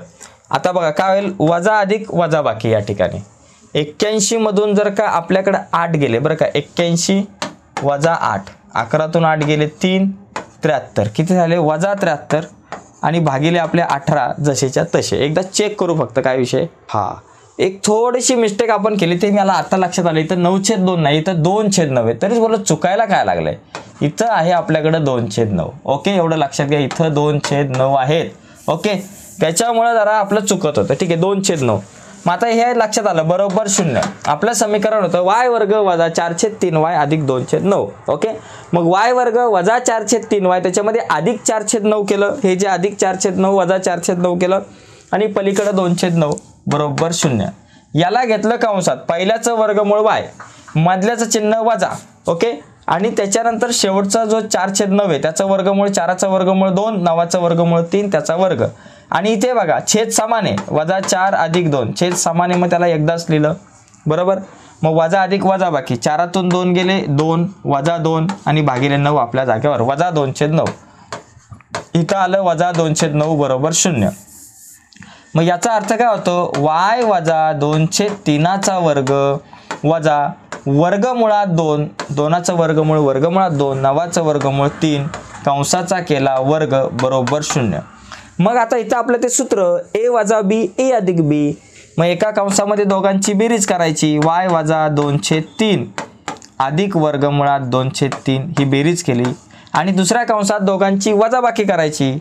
Speaker 1: आता बघा काय होईल, वजा अधिक वजा बाकी या ठिकाणी 81 मधून जर का आपल्याकडे 8 गेले, बरं का, 81 वजा 8, 11तून 8 गेले 3, 73 किती झाले, वजा 73 आणि भागिले आपले 18 जसेच्या तसे. एकदा चेक करू फक्त काय विषय. एक थोडीशी मिस्टेक आपण केली, ते मला आता लक्षात आलं. इथं 9/2 नाही, इथं 2/9 आहे. तरीच बोलत चुकायला काय लागलंय, इथं आहे आपल्याकडे 2/9. ओके, एवढं लक्षात घ्या, इथं 2/9 आहेत. ओके, त्याच्यामुळे जरा आपलं चुकत होतं. ठीक आहे, 2/9. मग आता हे लक्षात आलं बरोबर 0. आपलं समीकरण होतं y वर्ग वजा 4/3y अधिक 2/9. ओके, मग y वर्ग वजा 4/3y त्याच्यामध्ये अधिक 4/9 केलं, हे जे अधिक 4/9 वजा 4/9 केलं आणि पलीकडे 2/9 बरोबर 0. याला घेतलं कंसात, पहिल्याचं वर्गमूळ y, मधल्याचं चिन्ह वजा. ओके, आणि त्याच्यानंतर शेवटचा जो 4/9 आहे त्याचं वर्गमूळ 4चं वर्गमूळ 2, 9चं वर्गमूळ 3 त्याचा वर्ग. आणि इथे बघा छेद समान आहे, वजा 4 अधिक 2 छेद समान आहे, मग त्याला एकदाच लिहिलं. बरोबर. मग वजा अधिक वजा बाकी, 4तून 2 गेले 2 वजा 2 आणि भागिले 9 आपल्या जागेवर, वजा 2/9. इथं आलं वजा 2/9 बरोबर 0. मग याचा अर्थ काय होतो, y वजा 2/3चा वर्ग वजा वर्गमुळात 2, 2चं वर्गमूळ वर्गमुळात 2, 9चं वर्गमूळ 3 कंसाचा केला वर्ग बरोबर 0. मग आता इथं आपलं ते सूत्र a वजा b a अधिक b, मग एका कंसामध्ये दोघांची बेरीज करायची, y वजा 2/3 अधिक वर्गमुळात 2/3 ही बेरीज केली आणि दुसऱ्या कंसात दोघांची वजाबाकी करायची,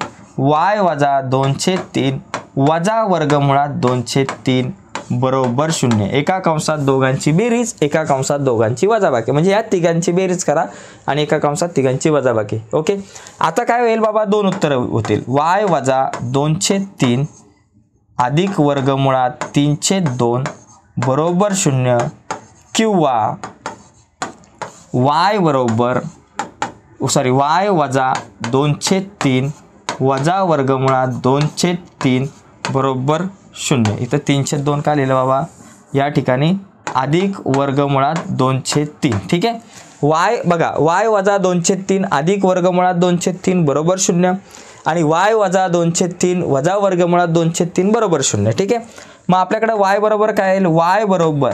Speaker 1: y वजा 2/3 वजा वर्गमुळात 2/3 बरोबर 0. एका कंसात दोघांची बेरीज, एका कंसात दोघांची वजाबाकी, म्हणजे या तिघांची बेरीज करा आणि एका कंसात तिघांची वजाबाकी. ओके, आता काय होईल बाबा, दोन उत्तर होतील. y वजा 2/3 अधिक वर्गमुळात 3/2 बरोबर 0 किंवा y वजा 2/3 वजा वर्गमुळात 2/3 बरोबर 0. इथं 3/2 का लिहिलं बाबा, या ठिकाणी अधिक वर्गमुळात 2/3. ठीक आहे. y बघा, y वजा 2/3 अधिक वर्गमुळात 2/3 बरोबर 0 आणि y वजा 2/3 वजा वर्गमुळात 2/3 बरोबर 0. ठीक आहे. मग आपल्याकडे y बरोबर काय येईल, y बरोबर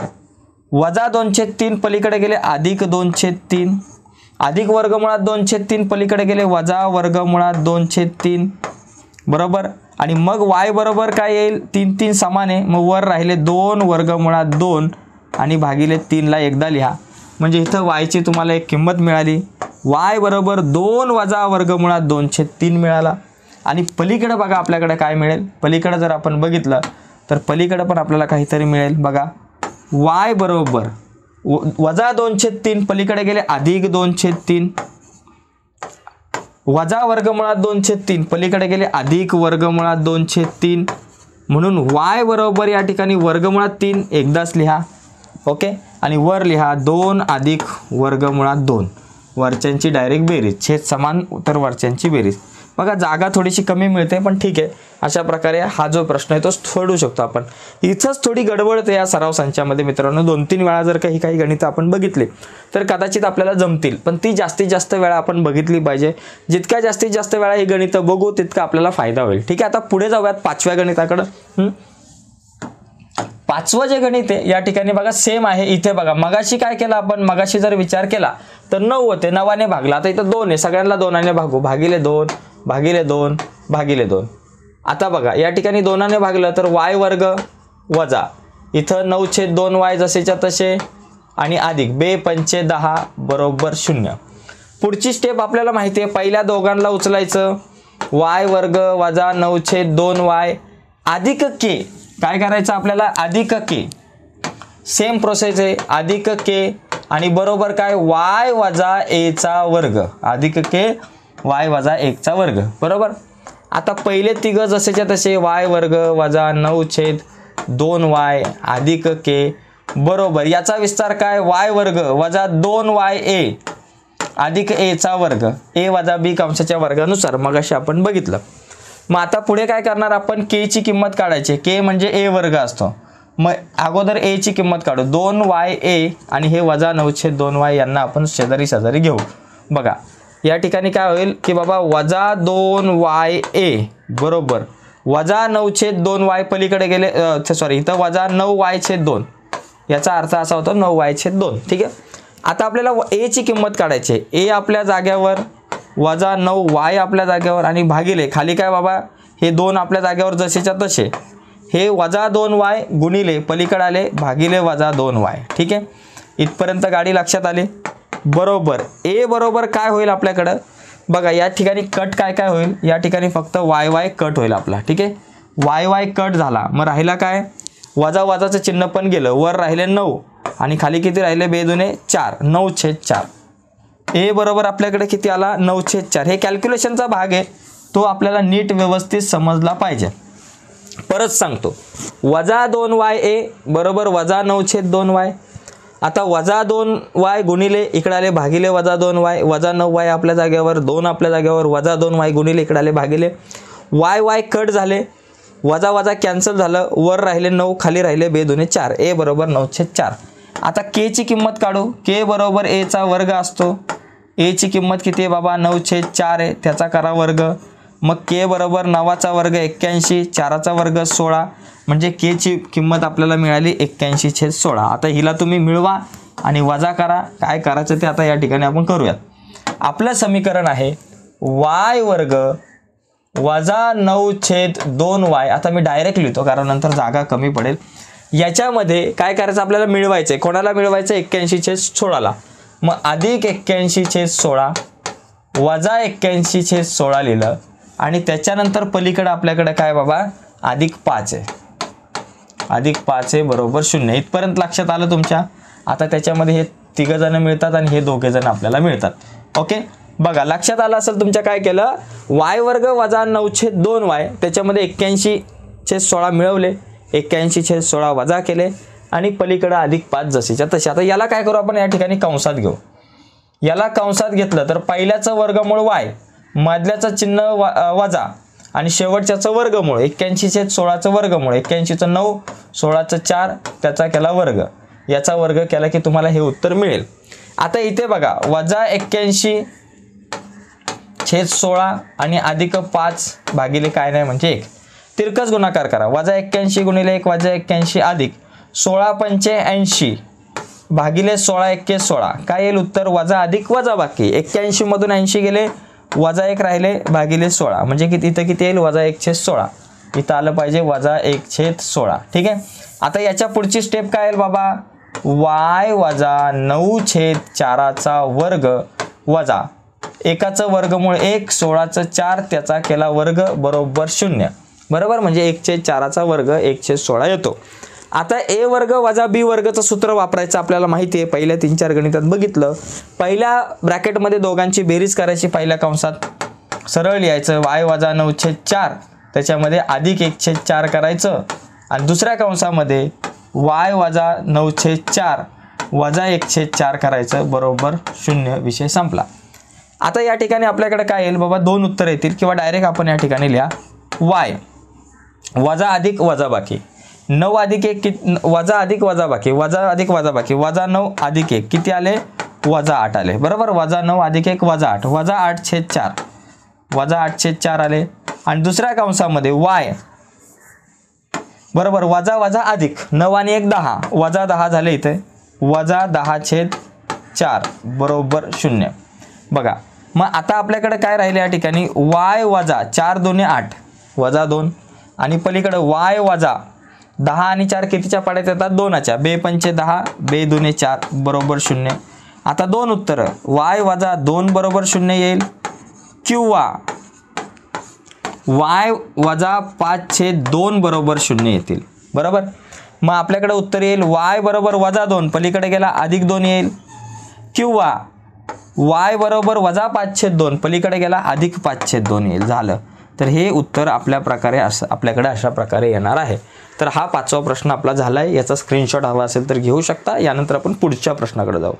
Speaker 1: वजा 2/3 पलीकडे गेले अधिक 2/3 अधिक वर्गमुळात 2/3 पलीकडे गेले वजा वर्गमुळात 2/3 बरोबर. आणि मग y बरोबर काय येईल, 3 3 समान आहे, मग वर राहिले 2 वर्गमुळात 2 आणि भागिले 3ला एकदा लिहा, म्हणजे इथं y ची तुम्हाला एक किंमत मिळाली. y बरोबर 2 वजा वर्गमुळात 2/3 मिळाला. आणि पलीकडे बघा आपल्याकडे काय मिळेल, पलीकडे जर आपण बघितलं तर पलीकडे पण आपल्याला काहीतरी मिळेल. बघा y बरोबर वजा 2/3 पलीकडे गेले अधिक 2/3 वजा वर्गमुळात 2/3 पलीकडे गेले अधिक वर्गमुळात 2/3 म्हणून y बरोबर या ठिकाणी वर्गमुळात 3 एकदाच लिहा. ओके. आणि वर लिहा 2 अधिक वर्गमुळात 2 वरच्यांची डायरेक्ट बेरीज छेद समान तर वरच्यांची बेरीज. बघा जागा थोडीशी कमी मिळते पण ठीक आहे. अशा प्रकारे हा जो प्रश्न आहे तो सोडवू शकतो आपण. इथंच थोडी गडबड या सराव संचामध्ये मित्रांनो 2-3 वेळा जर काही गणितं आपण बघितली तर कदाचित आपल्याला जमतील, पण ती जास्तीत जास्त वेळा आपण बघितली पाहिजे. जितक्या जास्तीत जास्त वेळा ही गणितं बघू तितका आपल्याला फायदा होईल. ठीक आहे. आता पुढे जाऊयात 5व्या गणिताकडे. 5वं जे गणित आहे या ठिकाणी बघा सेम आहे. इथे बघा मगाशी काय केलं आपण, मगाशी जर विचार केला तर 9 होते, 9ने भागला. आता इथं 2 आहे, सगळ्यांना 2ने भागू. भागिले 2 भागिले 2 भागिले 2. आता बघा या ठिकाणी 2ने भागलं तर y वर्ग वजा इथं 9/2y जसेच्या तसे आणि अधिक 2×5 = 10 बरोबर 0. पुढची स्टेप आपल्याला माहिती आहे. पहिल्या दोघांना उचलायचं y वर्ग वजा 9/2y अधिक k. काय करायचं आपल्याला, अधिक k. सेम प्रोसेस आहे, अधिक k आणि बरोबर काय y वजा a चा वर्ग अधिक k y वजा 1 चा वर्ग बरोबर. आता पहिले तिघं जसेच्या तसे y वर्ग वजा 9/2y अधिक k बरोबर याचा विस्तार काय y वर्ग वजा 2ya अधिक a चा वर्ग a वजा b कंसाच्या वर्गानुसार मगाशी आपण बघितलं. मग आता पुढे काय करणार आपण, k ची किंमत काढायची. k म्हणजे a वर्ग असतो. मग अगोदर a ची किंमत काढू 2ya आणि हे वजा 9/2y यांना आपण शेजारी शेजारी घेऊ. बघा या ठिकाणी काय होईल की बाबा वजा 2ya बरोबर वजा 9/2y पलीकडे गेले सॉरी इथं वजा 9y/2 याचा अर्थ असा होतो 9y/2. ठीक आहे. आता आपल्याला a ची किंमत काढायची आहे. a आपल्या जाग्यावर वजा 9y आपल्या जागेवर आणि भागिले खाली काय बाबा हे 2 आपल्या जागेवर जसेच्या तसे हे वजा 2y गुणिले पलीकडे आले भागिले वजा 2y. ठीक आहे. इथपर्यंत गाडी लक्षात आली बरोबर. a बरोबर काय होईल आपल्याकडं बघा या ठिकाणी कट काय काय होईल, या ठिकाणी फक्त y कट होईल आपला. ठीक आहे. y कट झाला. मग राहिला काय, वजा वजाचं चिन्ह पण गेलं, वर राहिले 9 आणि खाली किती राहिले 2 × 4 9/4. a बरोबर आपल्याकडे किती आला 9/4. हे कॅल्क्युलेशनचा भाग आहे, तो आपल्याला नीट व्यवस्थित समजला पाहिजे. परत सांगतो वजा 2ya बरोबर वजा 9/2y. आता वजा 2y गुणिले इकडे आले भागिले वजा 2y वजा 9y आपल्या जागेवर 2 आपल्या जागेवर वजा 2y गुणिले इकडे आले भागिले y कट झाले वजा वजा कॅन्सल झालं, वर राहिले 9 खाली राहिले 2 × 4 a बरोबर 9/4. आता k ची किंमत काढू. k बरोबर a चा वर्ग असतो. a ची किंमत किती आहे बाबा 9/4 आहे, त्याचा करा वर्ग. मग k बरोबर 9चा वर्ग 81 4चा वर्ग 16 म्हणजे k ची किंमत आपल्याला मिळाली 81/16. आता हिला तुम्ही मिळवा आणि वजा करा. काय करायचं ते आता या ठिकाणी आपण करूयात. आपलं समीकरण आहे y वर्ग वजा 9/2y. आता मी डायरेक्ट लिहितो कारण नंतर जागा कमी पडेल. याच्यामध्ये काय करायचं आपल्याला मिळवायचं आहे, कोणाला मिळवायचं 81/16ला. मग अधिक 81/16 वजा 81/16 लिहिलं आणि त्याच्यानंतर पलीकडे आपल्याकडे काय बाबा अधिक 5 आहे. अधिक 5 आहे बरोबर 0. इथपर्यंत लक्षात आलं तुमच्या. आता त्याच्यामध्ये हे 3 जण मिळतात आणि हे 2 जण आपल्याला मिळतात. ओके. बघा लक्षात आलं असेल तुमच्या काय केलं y वर्ग वजा 9/2y त्याच्यामध्ये 81/16 मिळवले 81/16 वजा केले आणि पलीकडे अधिक 5 जसेच्या तसे. आता याला काय करू आपण या ठिकाणी कंसात घेऊ. याला कंसात घेतलं तर पहिल्याचं वर्गमूळ y मधल्याचं चिन्ह वजा आणि शेवटच्याचं वर्गमूळ 81/16चं वर्गमूळ 81चं 9 16चं 4 त्याचा केला वर्ग. याचा वर्ग केला की तुम्हाला हे उत्तर मिळेल. आता इथे बघा वजा 81/16 आणि अधिक 5 भागिले काय नाही म्हणजे 1. तिरकस गुणाकार करा. वजा 81 गुणिले 1 वजा 81 अधिक 16×5 भागिले 16×1 काय येईल उत्तर वजा अधिक वजा बाकी 81 मधून 80 गेले वजा 1 राहिले भागिले 16 म्हणजे किती इथं किती येईल वजा 1/16. इथं आलं पाहिजे वजा 1/16. ठीक आहे. आता याच्या पुढची स्टेप काय येईल बाबा y वजा 9/4चा वर्ग वजा एकाचं वर्गमूळ 1 16चं 4 त्याचा केला वर्ग बरोबर 0 बरोबर म्हणजे 1/4चा वर्ग 1/16 येतो. आता a वर्ग वजा b वर्गचं सूत्र वापरायचं आपल्याला माहिती आहे. पहिल्या 3-4 गणितात बघितलं. पहिल्या ब्रॅकेटमध्ये दोघांची बेरीज करायची पहिल्या कंसात सरळ लिहायचं y वजा 9/4 त्याच्यामध्ये अधिक 1/4 करायचं आणि दुसऱ्या कंसामध्ये y वजा 9/4 वजा 1/4 करायचं बरोबर 0 विषय संपला। आता या ठिकाणी आपल्याकडे काय येईल बाबा दोन उत्तर येतील किंवा डायरेक्ट आपण या ठिकाणी लिहा y वजा अधिक वजा बाकी 9 अधिक 1 वजा अधिक वजा बाकी वजा अधिक वजा बाकी वजा 9 अधिक 1 किती आले वजा 8 आले बरोबर वजा 9 अधिक 1 वजा 8 वजा 8/4 वजा 8/4 आले आणि दुसऱ्या कंसामध्ये y बरोबर वजा वजा अधिक 9 आणि 1 10 वजा 10 झाले इथे वजा 10/4 बरोबर 0 बघा। मग आता आपल्याकडे काय राहिले या ठिकाणी y वजा 4 2 8 वजा 2 आणि पलीकडे y वजा 10 आणि 4 कितीच्या पाड्यात येतात 2च्या बे 5 10 बे 2 4 बरोबर 0। आता दोन उत्तर y वजा 2 बरोबर 0 येईल किंवा y वजा 5/2 बरोबर 0 येतील बरोबर। मग आपल्याकडे उत्तर येईल y बरोबर वजा 2 पलीकडे गेला अधिक 2 येईल किंवा y बरोबर वजा 5/2 पलीकडे गेला अधिक 5/2 येईल झालं। तर हे उत्तर आपल्याकडे अशा प्रकारे येणार आहे। तर हा 5वा प्रश्न आपला झाला आहे। याचा स्क्रीनशॉट हवा असेल तर घेऊ शकता। यानंतर आपण पुढच्या प्रश्नाकडे जाऊ।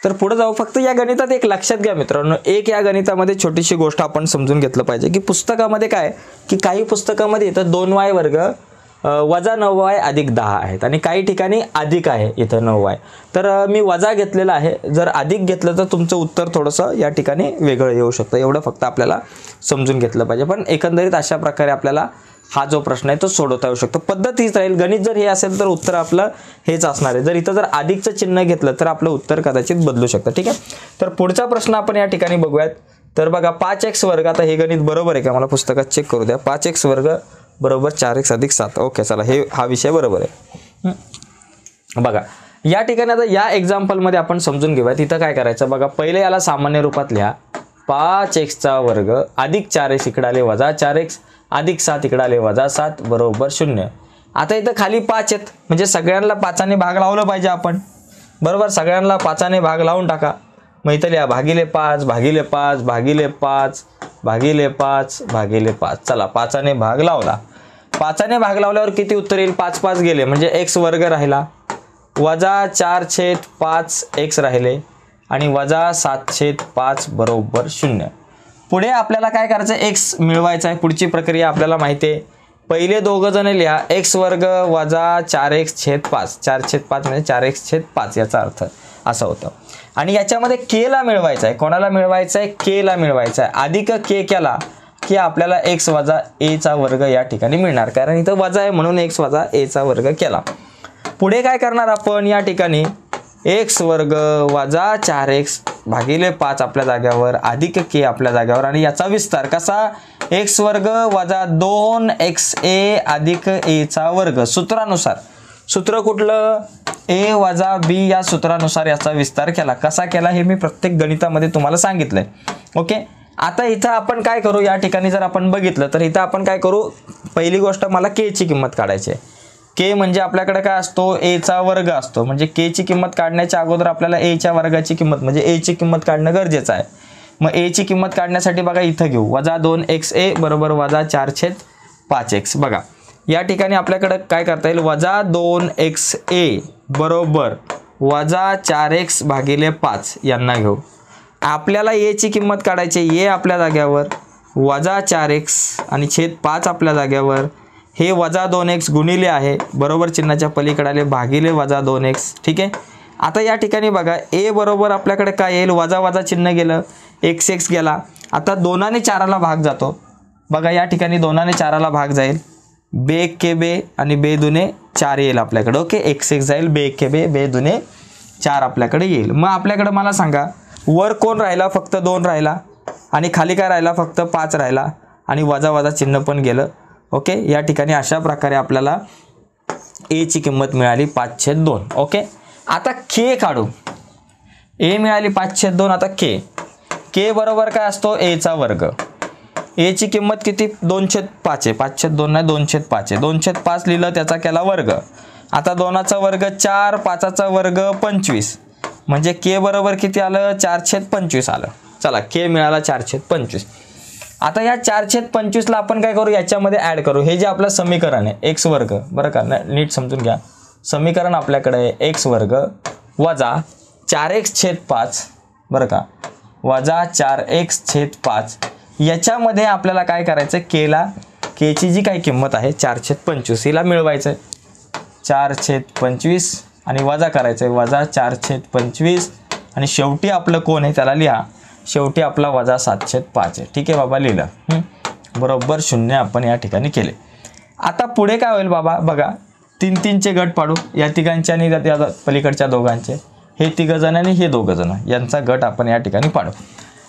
Speaker 1: तर पुढे जाऊ फक्त या गणितात एक लक्षात घ्या मित्रांनो एक या गणितामध्ये छोटीशी गोष्ट आपण समजून घेतलं पाहिजे की पुस्तकामध्ये काय की काही पुस्तकामध्ये इथं 2y वर्ग वजा 9y अधिक 10 आहेत आणि काही ठिकाणी अधिक आहे इथं 9y। तर मी वजा घेतलेला आहे जर अधिक घेतलं तर तुमचं उत्तर थोडंसं या ठिकाणी वेगळं येऊ शकतं एवढं फक्त आपल्याला समजून घेतलं पाहिजे। पण एकंदरीत अशा प्रकारे आपल्याला हा जो प्रश्न आहे तो सोडवता येऊ शकतो। पद्धत हीच राहील गणित जर हे असेल तर उत्तर आपलं हेच असणार आहे। जर इथं जर अधिकचं चिन्ह घेतलं तर आपलं उत्तर कदाचित बदलू शकतं ठीक आहे। तर पुढचा प्रश्न आपण या ठिकाणी बघूयात। तर बघा 5x वर्ग आता हे गणित बरोबर आहे का मला पुस्तकात चेक करू द्या 5x वर्ग बरोबर 4x अधिक 7 ओके चला हा विषय बरोबर आहे। बघा या ठिकाणी आता या एक्झाम्पलमध्ये आपण समजून घेऊया तिथं काय करायचं बघा पहिले याला सामान्य रूपात लिहा 5x वर्ग अधिक 4x इकडे आले वजा 4x अधिक 7 इकडे आले वजा 7 बरोबर 0। आता इथं खाली 5 आहेत म्हणजे सगळ्यांना 5ने भाग लावलं पाहिजे आपण बरोबर सगळ्यांना 5ने भाग लावून टाका। मग इथं लिहा भागिले 5 भागिले 5 भागिले 5 भागिले 5 भागिले 5 चला 5ने भाग लावला 5ने भाग लावल्यावर किती उत्तर येईल 5 5 गेले म्हणजे x वर्ग राहिला वजा 4/5 x राहिले आणि वजा 7/5 बरोबर 0। पुढे आपल्याला काय करायचं x मिळवायचा आहे पुढची प्रक्रिया आपल्याला माहिती आहे। पहिले दोघं जण लिहा x वर्ग वजा 4x/5 4/5 म्हणजे 4x/5 याचा अर्थ असा होता। आणि याच्यामध्ये k ला मिळवायचा आहे कोणाला मिळवायचा आहे k ला मिळवायचा आहे अधिक k केला की आपल्याला x वजा a चा वर्ग या ठिकाणी मिळणार कारण इथं वजा आहे म्हणून x वजा a चा वर्ग केला। पुढे काय करणार आपण या ठिकाणी x वर्ग वजा 4x भागिले 5 आपल्या जाग्यावर अधिक k आपल्या जाग्यावर आणि याचा विस्तार कसा x वर्ग वजा 2xa अधिक a चा वर्ग सूत्रानुसार सूत्र कुठलं a वजा b या सूत्रानुसार याचा विस्तार केला कसा केला हे मी प्रत्येक गणितामध्ये तुम्हाला सांगितलंय ओके। आता इथं आपण काय करू या ठिकाणी जर आपण बघितलं तर इथं आपण काय करू पहिली गोष्ट मला k ची किंमत काढायची आहे। k म्हणजे आपल्याकडे काय असतो a चा वर्ग असतो म्हणजे k ची किंमत काढण्याच्या अगोदर आपल्याला a च्या वर्गाची किंमत म्हणजे a ची किंमत काढणं गरजेचं आहे। मग a ची किंमत काढण्यासाठी बघा इथं घेऊ वजा 2xa बरोबर वजा 4/5x बघा या ठिकाणी आपल्याकडे काय करता येईल वजा 2xa बरोबर वजा 4x भागिले 5 यांना घेऊ आपल्याला a ची किंमत काढायची a आपल्या जाग्यावर वजा 4x आणि छेद 5 आपल्या जाग्यावर हे वजा 2x गुणिले आहे बरोबर चिन्हाच्या पलीकडे आले भागिले वजा 2x ठीक आहे। आता या ठिकाणी बघा a बरोबर आपल्याकडे काय येईल वजा वजा चिन्ह गेलं x गेला आता 2 आणि 4 ला भाग जातो बघा या ठिकाणी 2 आणि 4 ला भाग जाईल बे के बे आणि बे दुने 4 येईल आपल्याकडे ओके x जाईल बे के बे बे दुने 4 आपल्याकडे येईल। मग आपल्याकडे मला सांगा वर कोण राहिला फक्त 2 राहिला आणि खाली काय राहिला फक्त 5 राहिला आणि वजा वजा चिन्ह पण गेलं ओके। या ठिकाणी अशा प्रकारे आपल्याला a ची किंमत मिळाली 5/2 ओके। आता k काढू a मिळाली 5/2 आता k बरोबर काय असतो a चा वर्ग a ची किंमत किती 2/5 आहे 5/2 नाही 2/5 आहे 2/5 लिहिलं त्याचा केला वर्ग आता 2चा वर्ग 4 5चा वर्ग 25 म्हणजे k बरोबर किती आलं 4/25 आलं चला के मिळाला 4/25. आता या 4/25ला आपण काय करू, याच्यामध्ये ॲड करू. हे जे आपलं समीकरण आहे x वर्ग, बरं का, नीट समजून घ्या. समीकरण आपल्याकडे आहे x वर्ग वजा 4x/5, बरं का, वजा 4x/5. याच्यामध्ये आपल्याला काय करायचं, केची जी काही किंमत आहे 4/25 हिला मिळवायचं आहे. 4/25 आणि वजा करायचं आहे, वजा 4/25 आणि शेवटी आपलं कोण आहे त्याला लिहा. शेवटी आपला वजा 7/5 आहे. ठीक आहे बाबा, लिहिलं. बरोबर 0 आपण या ठिकाणी केले. आता पुढे काय होईल बाबा, बघा 3-3चे गट पाडू. या तिघांचे आणि या पलीकडच्या दोघांचे, हे तिघजण आणि हे दोघजण, यांचा गट आपण या ठिकाणी पाडू.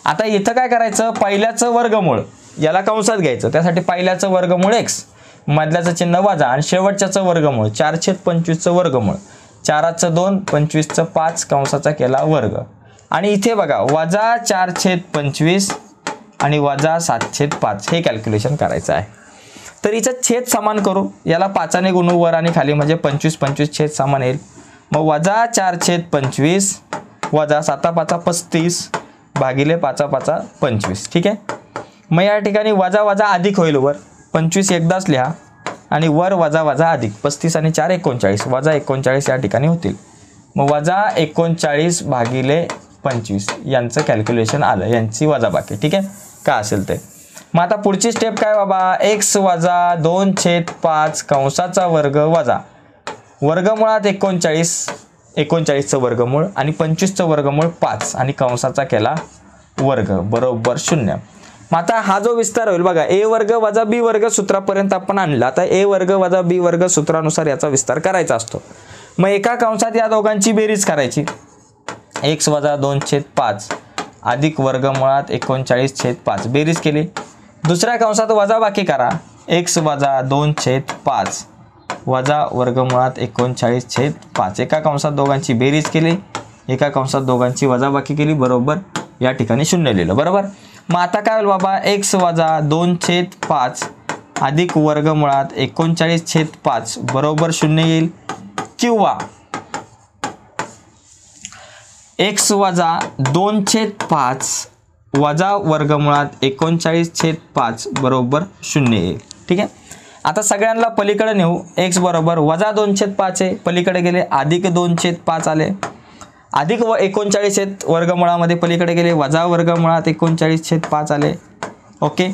Speaker 1: आता इथं काय करायचं, पहिल्याचं वर्गमूळ याला कंसात घ्यायचं. त्यासाठी पहिल्याचं वर्गमूळ x, मधल्याचं चिन्ह वजा आणि शेवटच्याचं वर्गमूळ 4/25चं वर्गमूळ. 4चं 2, 25चं 5, कंसाचा केला वर्ग. आणि इथे बघा वजा 4/25 आणि वजा 7/5 हे कॅल्क्युलेशन करायचं आहे. तर हिचं छेद समान करू. याला 5ने गुणू वर आणि खाली, म्हणजे 25 छेद समान येईल. मग वजा 4/25 वजा 7×5 35 भागिले 5×5 25. ठीक आहे. मग या ठिकाणी वजा वजा अधिक होईल. वर 25 एकदाच लिहा आणि वर वजा वजा अधिक. 35 आणि 4 39, वजा 39 या ठिकाणी होतील. मग वजा 39 भागिले 25 यांचं कॅल्क्युलेशन आलं, यांची वजाबाकी. ठीक आहे, का असेल ते. मग आता पुढची स्टेप काय बाबा, x वजा 2/5 कंसाचा वर्ग वजा वर्गमुळात 39चं वर्गमूळ आणि 25चं वर्गमूळ 5 आणि कंसाचा केला वर्ग बरोबर 0. मग आता हा जो विस्तार होईल बघा, a वर्ग वजा b वर्ग सूत्रापर्यंत आपण आणला. आता a वर्ग वजा b वर्ग सूत्रानुसार याचा विस्तार करायचा असतो. मग एका कंसात या दोघांची बेरीज करायची. x वजा 2/5 अधिक वर्गमुळात 39/5 बेरीज केली. दुसऱ्या कंसात वजा बाकी करा. x वजा 2/5 वजा वर्गमुळात 39/5. एका कंसात दोघांची बेरीज केली, एका कंसात दोघांची वजाबाकी केली, बरोबर या ठिकाणी 0 लिहिलं. बरोबर. मग आता काय होईल बाबा, x वजा 2/5 अधिक वर्गमुळात 39/5 बरोबर 0 येईल. किंवा x वजा 2/5 वजा वर्गमुळात 39/5 बरोबर 0 येईल. ठीक आहे. आता सगळ्यांना पलीकडे नेऊ. x बरोबर वजा 2/5 आहे, पलीकडे गेले अधिक 2/5 आले, अधिक 39 वर्गमुळामध्ये पलीकडे गेले, वजा वर्गमुळात 39/5 आले. ओके.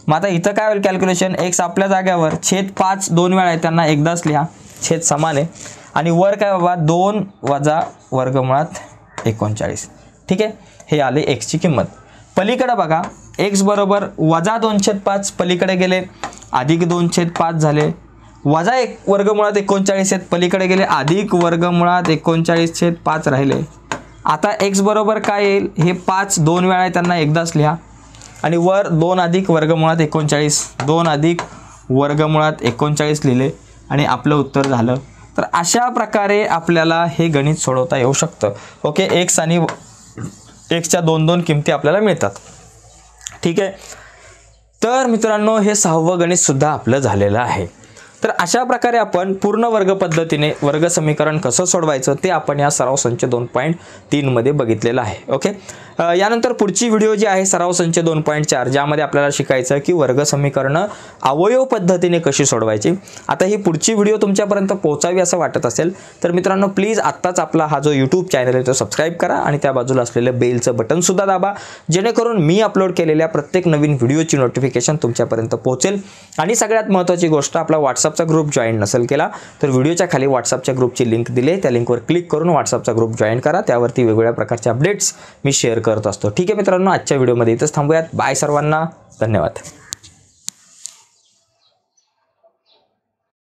Speaker 1: मग आता इथं काय होईल कॅल्क्युलेशन, x आपल्या जाग्यावर छेद 5 2 वेळा आहे, त्यांना एकदाच लिहा, छेद समान आहे. आणि वर काय बाबा 2 वजा वर्गमुळात 39. ठीक आहे, हे आले x ची किंमत. पलीकडे बघा x बरोबर वजा 2/5 पलीकडे गेले, अधिक 2/5 झाले, वजा 1 वर्गमुळात 39 आहेत, पलीकडे गेले, अधिक वर्गमुळात 39/5 राहिले. आता x बरोबर काय येईल, हे 5 2 वेळा आहे, त्यांना एकदाच लिहा. आणि वर 2 अधिक वर्गमुळात 39, 2 अधिक वर्गमुळात 39 लिहिले आणि आपलं उत्तर झालं. तर अशा प्रकारे आपल्याला हे गणित सोडवता येऊ शकतं. ओके. x आणि xच्या 2 किमती आपल्याला मिळतात. ठीक आहे. तर मित्रांनो, हे 6वं गणित सुद्धा आपलं झालेलं आहे. तर अशा प्रकारे आपण पूर्ण वर्ग पद्धतीने वर्ग समीकरण कसं सोडवायचं ते आपण या सराव संच 2.3 मध्ये बघितलेलं आहे. ओके. यानंतर पुढची व्हिडिओ जी आहे सराव संच 2.4, ज्यामध्ये आपल्याला शिकायचं की वर्ग समीकरणं अवयव पद्धतीने कशी सोडवायची. आता ही पुढची व्हिडिओ तुमच्यापर्यंत पोहोचावी असं वाटत असेल तर मित्रांनो प्लीज आत्ताच आपला हा जो यूट्यूब चॅनल आहे तो सबस्क्राईब करा आणि त्या बाजूला असलेलं बेलचं बटन सुद्धा दाबा, जेणेकरून मी अपलोड केलेल्या प्रत्येक नवीन व्हिडिओची नोटिफिकेशन तुमच्यापर्यंत पोहोचेल. आणि सगळ्यात महत्त्वाची गोष्ट, आपला व्हॉट्सअपचा ग्रुप जॉईन नसेल केला तर व्हिडिओच्या खाली व्हॉट्सअपच्या ग्रुपची लिंक दिली, त्या लिंकवर क्लिक करून व्हॉट्सअपचा ग्रुप जॉईन करा. त्यावरती वेगवेगळ्या प्रकारचे अपडेट्स मी शेअर करत असतो. ठीक आहे मित्रांनो, आजच्या व्हिडिओमध्ये इथंच थांबूयात. बाय सर्वांना, धन्यवाद.